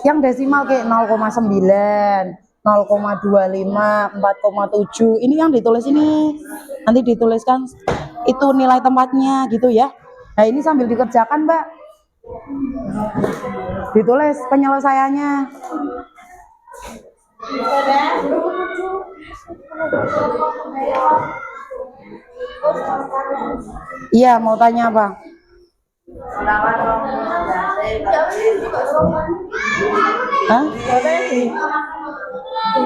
Yang desimal kayak 0,9, 0,25, 4,7. Ini yang ditulis ini. Nanti dituliskan itu nilai tempatnya gitu ya. Nah, ini sambil dikerjakan, Mbak. Ditulis penyelesaiannya. Iya, mau tanya apa? Hah?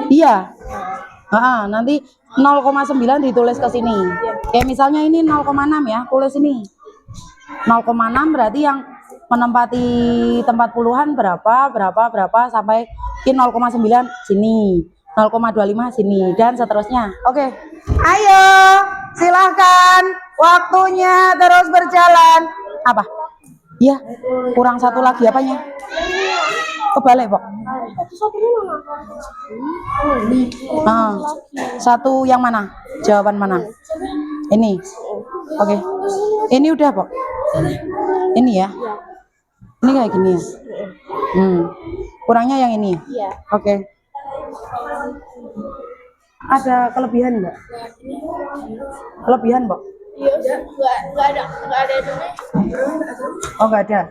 Iya. Nanti 0,9 ditulis ke sini. Kayak misalnya ini 0,6 ya, tulis ini. 0,6 berarti yang menempati tempat puluhan berapa sampai ke 0,9 sini, 0,25 sini dan seterusnya. Oke. Ayo, silahkan. Waktunya terus berjalan. Apa? Iya, kurang satu lagi apanya? Kebalik, Pok. Satu yang mana? Jawaban mana? Ini. Oke. Ini udah, Pok. Ini ya. Ini kayak gini ya. Kurangnya yang ini. Iya. Oke. Ada kelebihan enggak? Kelebihan, Pok? Iya, nggak ada ini. Oh, enggak ada.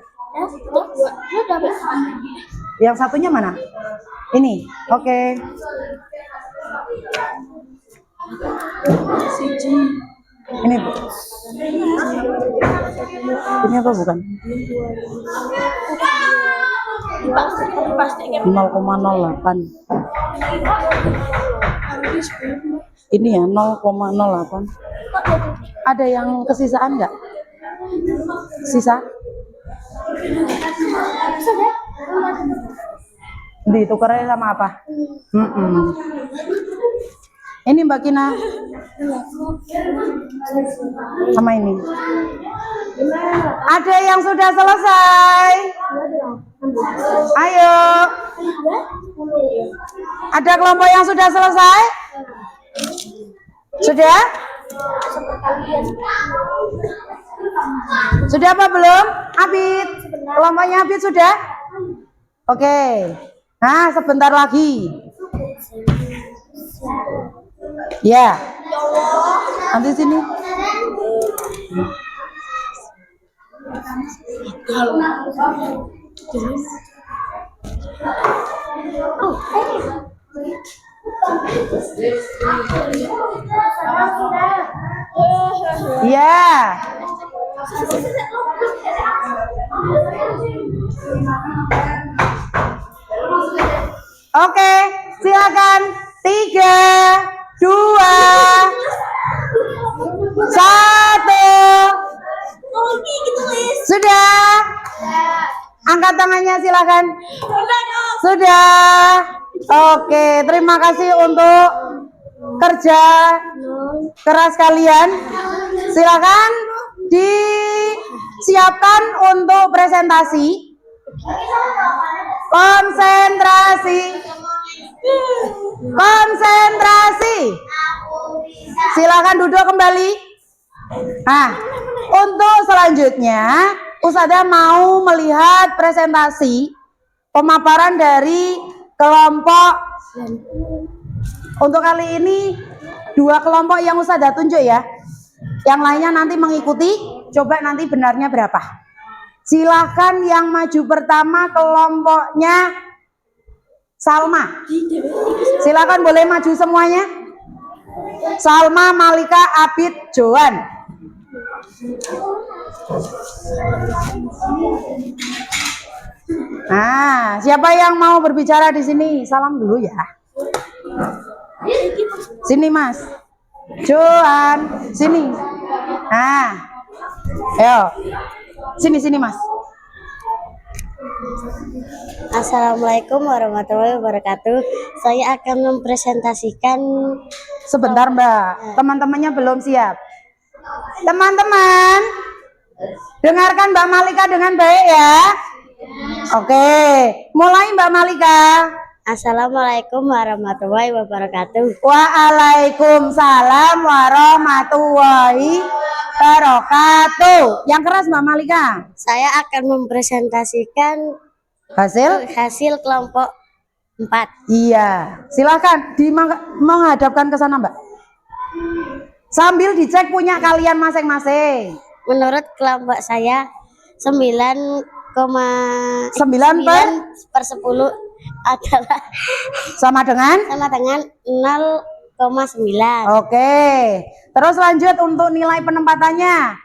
Yang satunya mana? Ini. Oke. Ini, Bu. Ini apa bukan? 0,08. Ini ya 0,08. Ada yang kesisaan nggak? Sisa? Ditukarnya sama apa? Ini Mbak Kina. Sama ini. Ada yang sudah selesai? Ayo. Ada kelompok yang sudah selesai? Sudah? Sudah apa belum? Abid. Kelompoknya Abid sudah? Oke. Nah, sebentar lagi. Ya. Nanti sini. Ya. Oke, silakan. 3, 2, 1. Sudah? Angkat tangannya silakan. Sudah. Oke, terima kasih untuk kerja keras kalian. Silakan disiapkan untuk presentasi. Konsentrasi. Konsentrasi. Silakan duduk kembali. Nah, untuk selanjutnya Ustazah mau melihat presentasi pemaparan dari kelompok. Untuk kali ini 2 kelompok yang Ustazah tunjuk ya. Yang lainnya nanti mengikuti, coba nanti benarnya berapa. Silahkan yang maju pertama kelompoknya Salma. Silakan boleh maju semuanya. Salma, Malika, Abid, Joan. Nah, siapa yang mau berbicara di sini? Salam dulu ya. Sini Mas. Joan, sini. Nah, ayo. Sini Mas. Assalamualaikum warahmatullahi wabarakatuh. Saya akan mempresentasikan. Sebentar Mbak, teman-temannya belum siap. Teman-teman, dengarkan Mbak Malika dengan baik ya. Oke, mulai Mbak Malika. Assalamualaikum warahmatullahi wabarakatuh. Waalaikumsalam warahmatullahi wabarakatuh. Yang keras Mbak Malika. Saya akan mempresentasikan hasil kelompok 4. Iya, silakan menghadapkan ke sana Mbak. Sambil dicek punya kalian masing-masing. Menurut kelompok saya 9,9 per 10 adalah sama dengan 0,9. Oke. Terus lanjut untuk nilai penempatannya.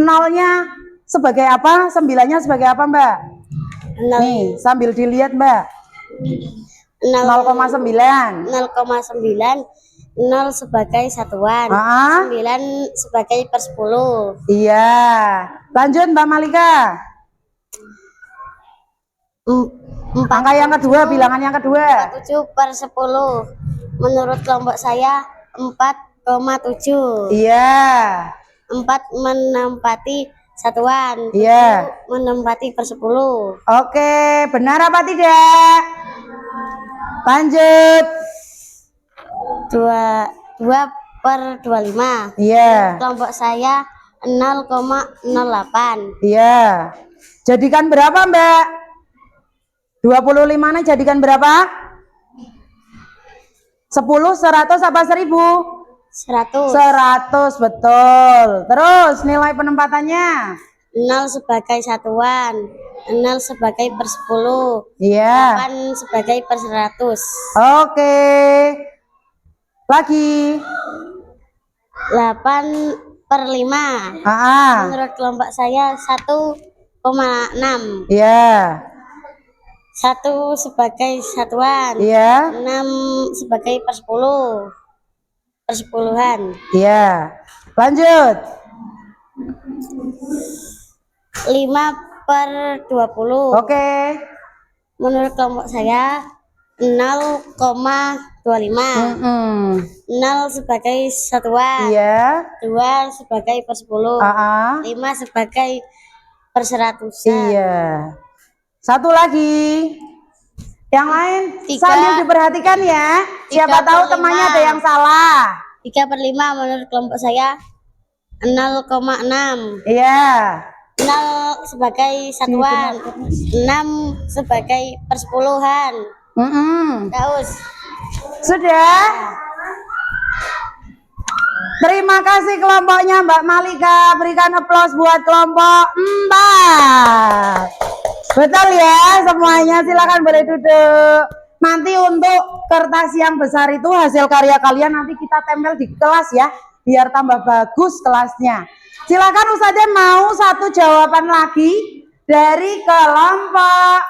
Nolnya sebagai apa? 9-nya sebagai apa Mbak? Nih, sambil dilihat Mbak. 0,9. 0 sebagai satuan, 9 sebagai per 10. Iya. Lanjut Mbak Malika. Angka yang kedua, bilangan yang kedua. 47 per 10. Menurut kelompok saya 4,7. Iya. 4 menempati satuan. Iya. Menempati per 10. Oke, benar apa tidak? Lanjut. 2 per 25. Iya. Kelompok saya 0,08. Iya. Jadikan berapa Mbak? 25 nya jadikan berapa? 10, 100 apa 1000? 100. 100, betul. Terus nilai penempatannya? 0 sebagai satuan, 0 sebagai per 10, Iya. 8 sebagai per 100. Oke. Lagi. 8 per 5. Menurut kelompok saya 1,6. Iya. 1 sebagai satuan. Iya. 6 sebagai per 10. Per 10-an. Iya. Lanjut. 5 per 20. Oke. Menurut kelompok saya 0,25. 0 sebagai satuan. Iya. 2 sebagai per 10. 5 sebagai per 100. Iya. Satu lagi. Yang lain sambil diperhatikan ya. Siapa tahu temannya ada yang salah. 3 per 5 menurut kelompok saya 0,6. Iya. 0 sebagai satuan. 6 sebagai per 10-an. Terus. Sudah. Terima kasih kelompoknya Mbak Malika. Berikan aplaus buat kelompok 4. Betul ya semuanya, silakan boleh duduk. Nanti untuk kertas yang besar itu hasil karya kalian nanti kita tempel di kelas ya, biar tambah bagus kelasnya. Silakan Ustazah mau satu jawaban lagi dari kelompok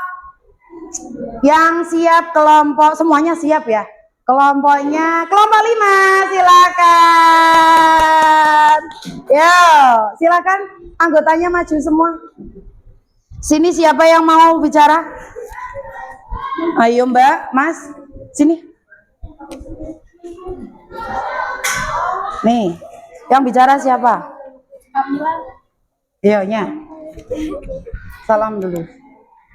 yang siap, kelompok semuanya siap ya. Kelompoknya kelompok 5, silakan. Yo, silakan anggotanya maju semua. Sini siapa yang mau bicara? Ayo Mbak, Mas, sini. Nih, yang bicara siapa? Iya, nya. Salam dulu.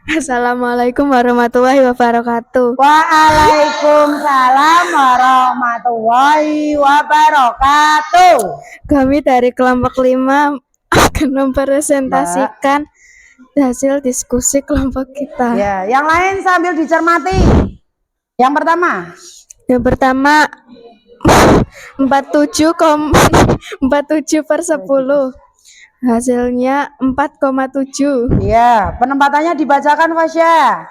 Assalamualaikum warahmatullahi wabarakatuh. Waalaikumsalam warahmatullahi wabarakatuh. Kami dari kelompok 5 akan mempresentasikan hasil diskusi kelompok kita. Ya, yang lain sambil dicermati. Yang pertama 47,47/10. Hasilnya 4,7. ya, penempatannya dibacakan Fasya.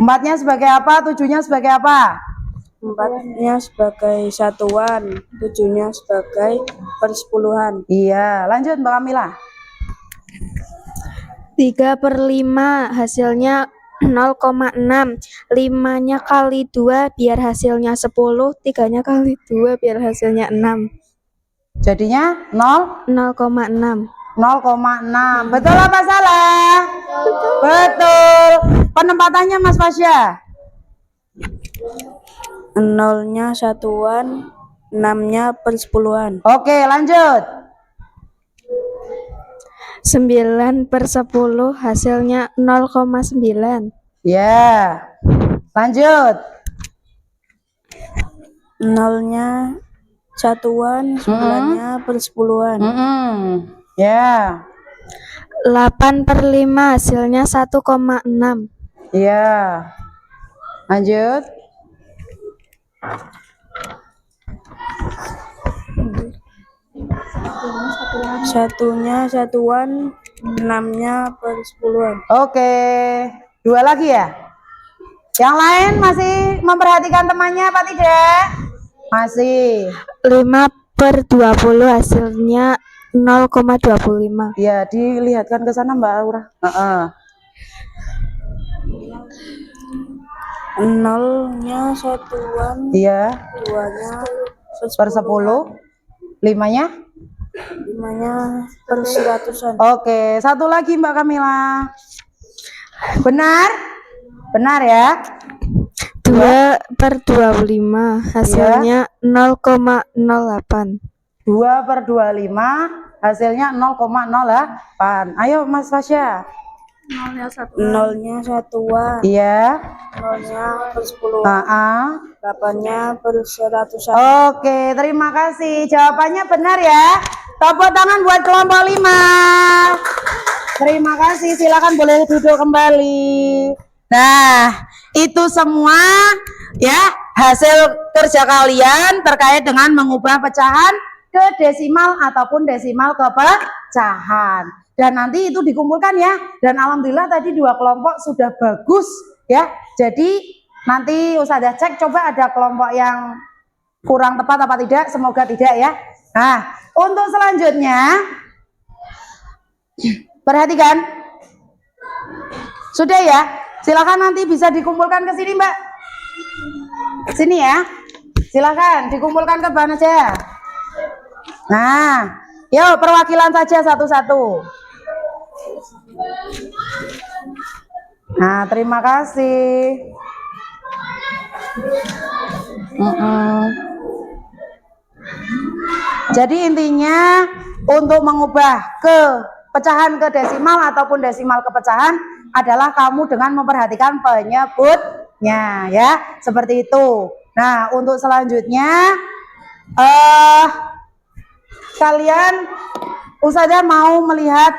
4-nya sebagai apa, 7-nya sebagai apa? 4-nya sebagai satuan, 7-nya sebagai persepuluhan. Iya, lanjut Mbak Kamila. 3/5 hasilnya 0,6. 5-nya kali 2 biar hasilnya 10. 3-nya kali 2 biar hasilnya 6. Jadinya 0,6. 0,6. Betul apa salah? Betul. Penempatannya Mas Fasya. 0-nya satuan, 6-nya persepuluhan. Oke, lanjut. 9/10 hasilnya 0,9. Ya. Lanjut. 0-nya satuan, 9-nya persepuluhan. Ya. 8/5 hasilnya 1,6. Ya. Lanjut. Satunya satuan, 6-nya persepuluhan. Oke. 2 lagi ya? Yang lain masih memperhatikan temannya apa tidak? Masih. 5/20 hasilnya 0,25. Ya, dilihatkan ke sana Mbak Aura. 0-nya satuan, Iya. 2-nya Per 10. 5-nya? 5-nya perseratusan. Oke, satu lagi Mbak Kamila. Benar? Benar ya? 2/25 hasilnya 0,08. 2/25 hasilnya 0,08. Ayo Mas Fasya. 0-nya satuan, Iya. 0-nya persepuluhan, 8-nya perseratusan. Oke, terima kasih. Jawabannya benar ya. Tepuk tangan buat kelompok 5. Terima kasih. Silakan boleh duduk kembali. Nah, itu semua ya hasil kerja kalian terkait dengan mengubah pecahan ke desimal ataupun desimal ke pecahan. Dan nanti itu dikumpulkan ya. Dan alhamdulillah tadi 2 kelompok sudah bagus ya. Jadi nanti Ustazah cek coba ada kelompok yang kurang tepat apa tidak. Semoga tidak ya. Nah, untuk selanjutnya perhatikan. Sudah ya. Silakan nanti bisa dikumpulkan ke sini Mbak. Sini ya. Silakan dikumpulkan ke mana aja. Nah, yuk perwakilan saja satu-satu. Nah, terima kasih. Jadi intinya untuk mengubah ke pecahan ke desimal ataupun desimal ke pecahan adalah kamu dengan memperhatikan penyebutnya ya, seperti itu. Nah, untuk selanjutnya kalian Ustazah mau melihat,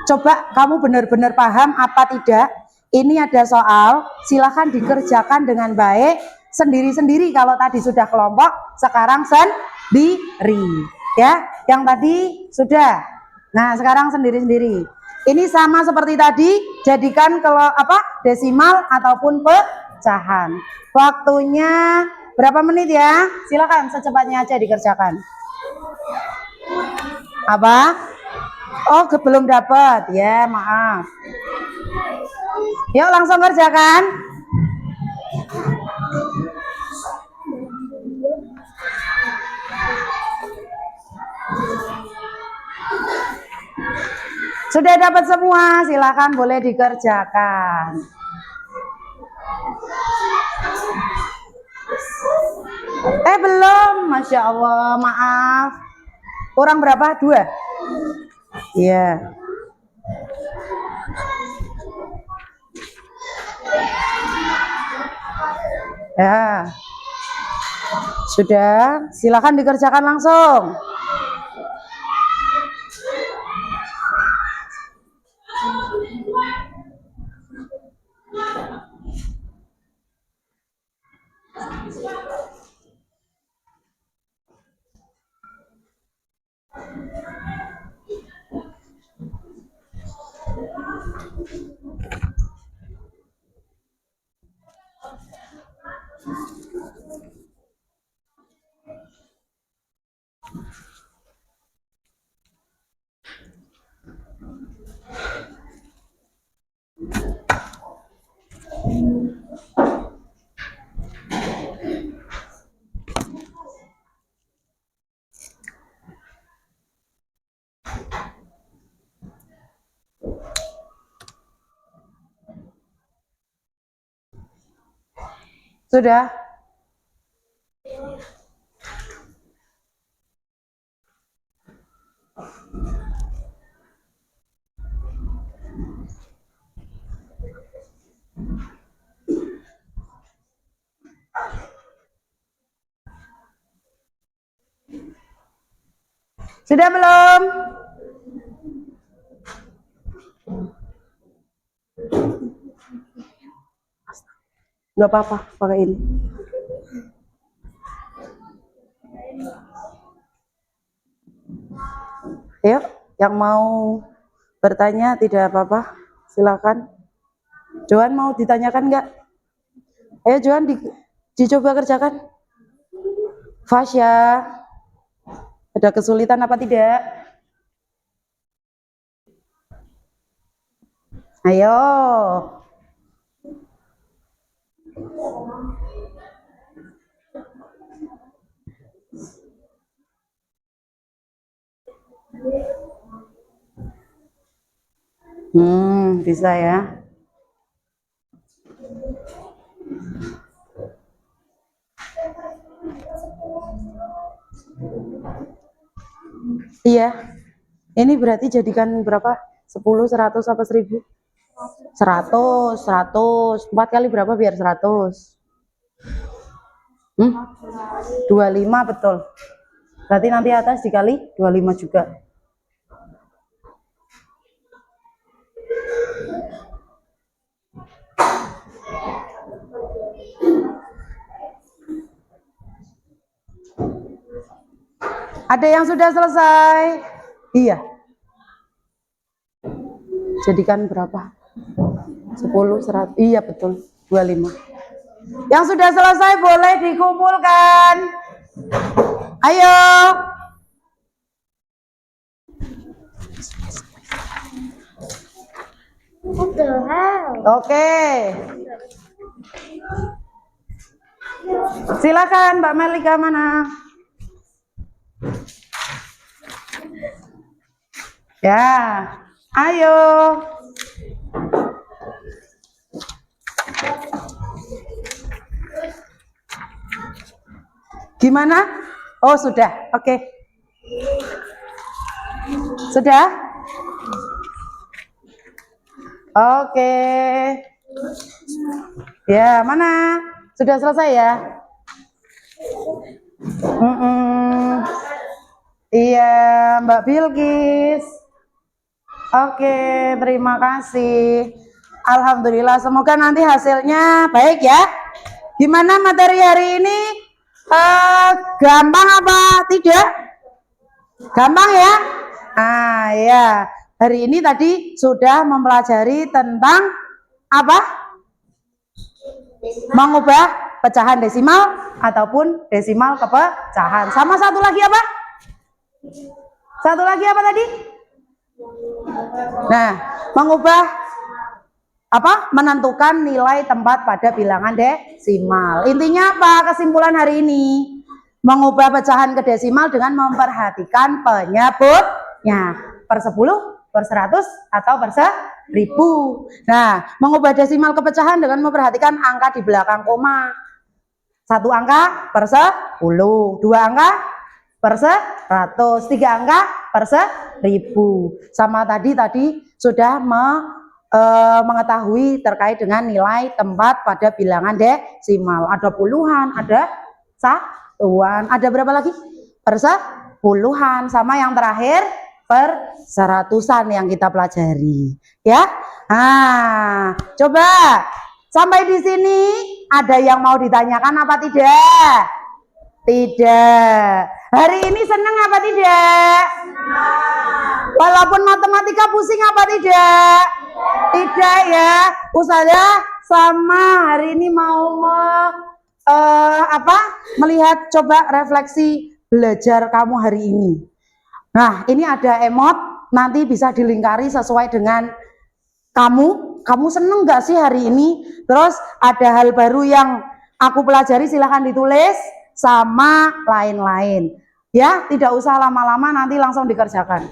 coba kamu benar-benar paham apa tidak. Ini ada soal, silahkan dikerjakan dengan baik sendiri-sendiri. Kalau tadi sudah kelompok, sekarang sendiri ya. Yang tadi sudah. Nah, sekarang sendiri-sendiri. Ini sama seperti tadi, jadikan kalau desimal ataupun pecahan. Waktunya berapa menit ya? Silakan secepatnya aja dikerjakan. Apa? Oh, belum dapat. Ya, maaf. Yuk langsung kerjakan. Sudah dapat semua, silakan boleh dikerjakan. Belum, Masya Allah, maaf. Kurang berapa? 2? Iya. Ya. Sudah, silakan dikerjakan langsung. Sudah? Sudah belum? Nggak apa-apa, pakai ini. Yuk, yang mau bertanya tidak apa-apa, silakan. Johan mau ditanyakan nggak? Ayo Johan, dicoba kerjakan. Fasya, ada kesulitan apa tidak? Ayo. Bisa ya. Iya. Ini berarti jadikan berapa? 10, 100 apa 1000? 100, 100. 4 kali berapa biar 100? 25 betul. Berarti nanti atas dikali 25 juga. Ada yang sudah selesai? Iya. Jadikan berapa? 10, 100. Iya betul, 25. Yang sudah selesai boleh dikumpulkan. Ayo. Oke. Silakan Mbak Melika mana? Ya, ayo. Gimana? Oh sudah, oke. Sudah? Oke. Ya, mana? Sudah selesai ya? Iya, Mbak Bilkis. Oke, terima kasih. Alhamdulillah, semoga nanti hasilnya baik ya. Gimana materi hari ini? Gampang apa tidak? Gampang ya? Ah ya, hari ini tadi sudah mempelajari tentang apa? Mengubah pecahan desimal ataupun desimal ke pecahan. Sama satu lagi apa? Satu lagi apa tadi? Nah, mengubah apa? Menentukan nilai tempat pada bilangan desimal. Intinya apa? Kesimpulan hari ini, mengubah pecahan ke desimal dengan memperhatikan penyebutnya. Per 10, per 100, atau per 1000. Nah, mengubah desimal ke pecahan dengan memperhatikan angka di belakang koma. 1 angka per 10, 2 angka per 100, 3 angka per 1000. Sama tadi sudah mengetahui terkait dengan nilai tempat pada bilangan desimal. Ada puluhan, ada satuan, ada berapa lagi? Persepuluhan, sama yang terakhir perseratusan yang kita pelajari, ya. Nah, coba sampai di sini ada yang mau ditanyakan apa tidak? Tidak. Hari ini senang apa tidak? Walaupun matematika pusing apa tidak? Tidak ya. Ustazah sama hari ini mau melihat coba refleksi belajar kamu hari ini. Nah, ini ada emot, nanti bisa dilingkari sesuai dengan kamu seneng gak sih hari ini? Terus ada hal baru yang aku pelajari, silahkan ditulis sama lain-lain. Ya, tidak usah lama-lama, nanti langsung dikerjakan.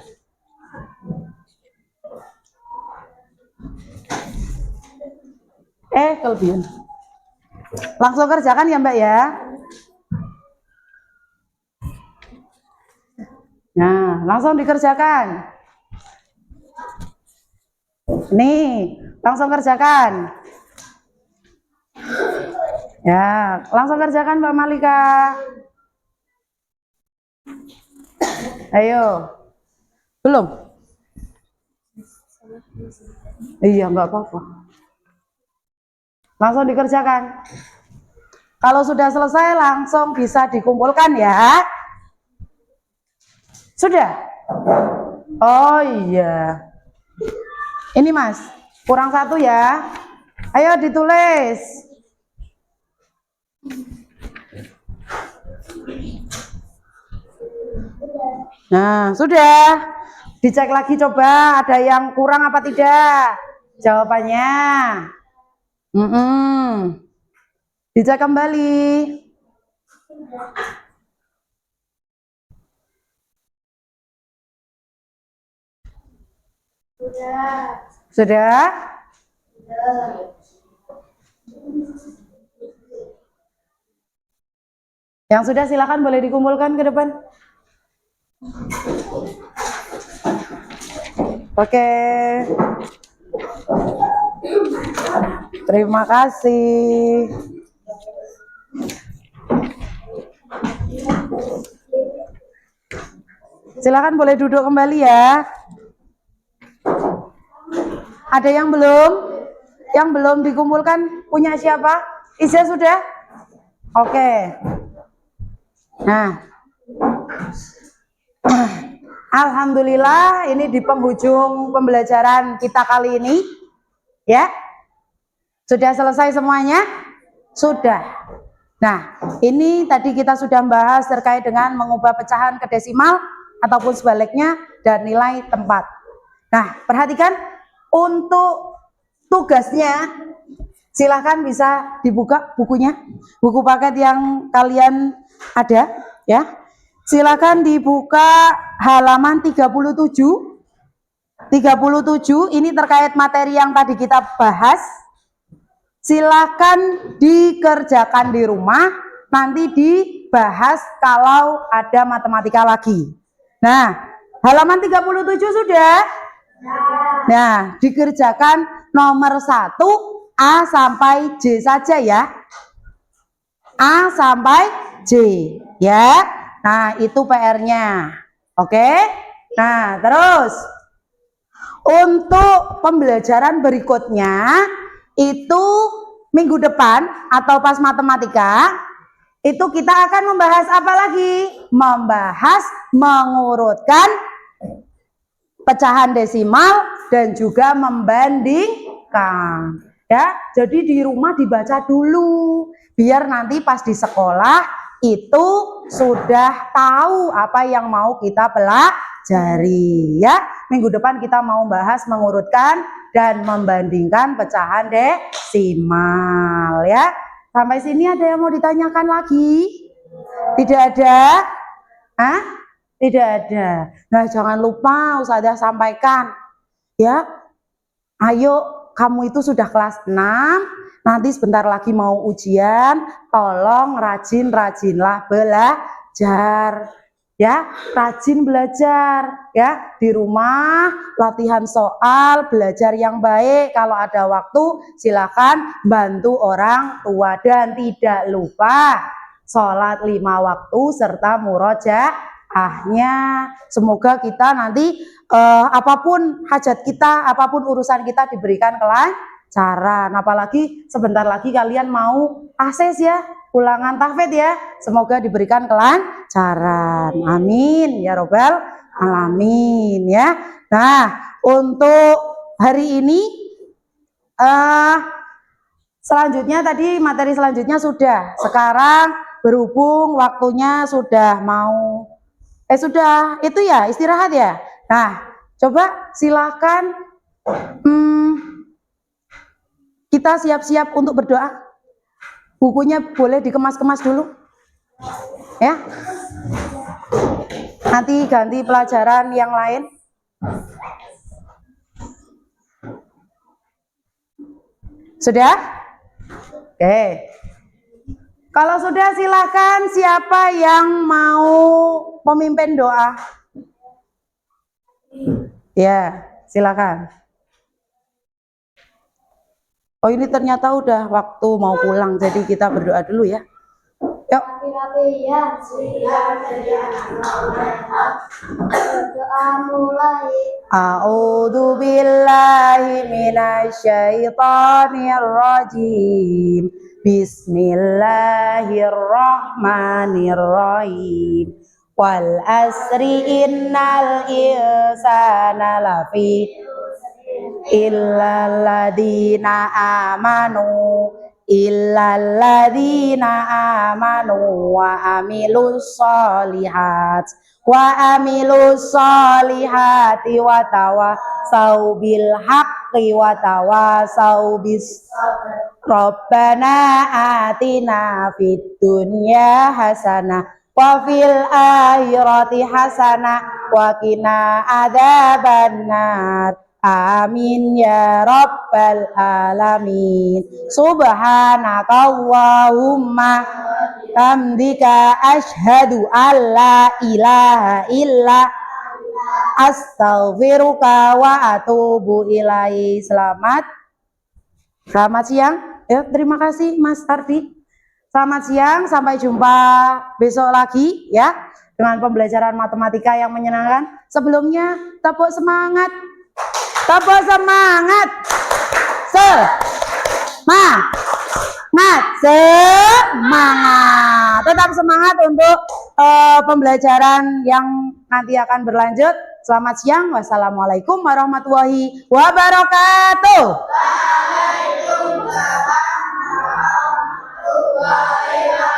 Kelebihan. Langsung kerjakan ya Mbak ya. Nah, langsung dikerjakan. Nih, langsung kerjakan. Ya, langsung kerjakan Mbak Malika. Ayo. Belum? Iya, nggak apa-apa. Langsung dikerjakan. Kalau sudah selesai langsung bisa dikumpulkan ya. Sudah? Oh iya. Ini Mas, kurang satu ya. Ayo ditulis. Nah, sudah. Dicek lagi coba ada yang kurang apa tidak jawabannya. Dicek kembali. Sudah? Yang sudah silakan boleh dikumpulkan ke depan. Oke. Terima kasih. Silakan boleh duduk kembali ya. Ada yang belum? Yang belum dikumpulkan punya siapa? Isya sudah? Oke. Nah. Alhamdulillah ini di penghujung pembelajaran kita kali ini. Ya. Sudah selesai semuanya? Sudah. Nah, ini tadi kita sudah membahas terkait dengan mengubah pecahan ke desimal ataupun sebaliknya dan nilai tempat. Nah, perhatikan untuk tugasnya silahkan bisa dibuka bukunya, buku paket yang kalian ada ya. Silahkan dibuka halaman 37. 37 ini terkait materi yang tadi kita bahas. Silakan dikerjakan di rumah, nanti dibahas kalau ada matematika lagi. Nah, halaman 37 sudah? Nah, dikerjakan nomor 1 A sampai J saja ya. A sampai J ya. Nah, itu PR-nya. Oke? Nah, terus untuk pembelajaran berikutnya itu minggu depan atau pas matematika itu kita akan membahas apa lagi? Membahas mengurutkan pecahan desimal dan juga membandingkan. Ya, jadi di rumah dibaca dulu biar nanti pas di sekolah itu sudah tahu apa yang mau kita pelajari ya. Minggu depan kita mau bahas mengurutkan dan membandingkan pecahan desimal ya. Sampai sini ada yang mau ditanyakan lagi? Tidak ada? Hah? Tidak ada. Nah, jangan lupa Ustazah sampaikan ya. Ayo, kamu itu sudah kelas 6, nanti sebentar lagi mau ujian, tolong rajin-rajinlah belajar ya, rajin belajar ya, di rumah latihan soal, belajar yang baik. Kalau ada waktu silakan bantu orang tua dan tidak lupa sholat 5 waktu serta murojaahnya. Semoga kita nanti apapun hajat kita, apapun urusan kita diberikan kelancaran. Apalagi sebentar lagi kalian mau ASES ya, ulangan tahfidz ya. Semoga diberikan kelancaran. Amin ya robbal alamin ya. Nah, untuk hari ini selanjutnya tadi materi selanjutnya sudah. Sekarang berhubung waktunya sudah mau sudah itu ya, istirahat ya. Nah, coba silakan kita siap-siap untuk berdoa. Bukunya boleh dikemas-kemas dulu ya, nanti ganti pelajaran yang lain. Sudah? Oke, kalau sudah silakan, siapa yang mau memimpin doa? Ya, silakan. Oh, ini ternyata udah waktu mau pulang, jadi kita berdoa dulu ya. Yuk. Doa mulai. A'udzu billahi minasyaitonir rajim. Bismillahirrahmanirrahim. Wal asri innal insana lafi illalladzina amanu wa amilus solihati wa tawasau bil haqqi wa tawasau bis Rabbana atina fid dunya hasanah wa fil akhirati hasanah wa qina adzabannar. Amin ya rabbal alamin. Subhanakallahumma hamdika asyhadu alla ilaha illa astaghfiruka wa atubu ilaihi. Selamat siang. Ya, terima kasih Mas Ardi. Selamat siang, sampai jumpa besok lagi ya dengan pembelajaran matematika yang menyenangkan. Sebelumnya tepuk semangat. Tepuk semangat. Semangat. Tetap semangat untuk pembelajaran yang nanti akan berlanjut. Selamat siang. Wassalamualaikum warahmatullahi wabarakatuh. Waalaikumsalam warahmatullahi wabarakatuh.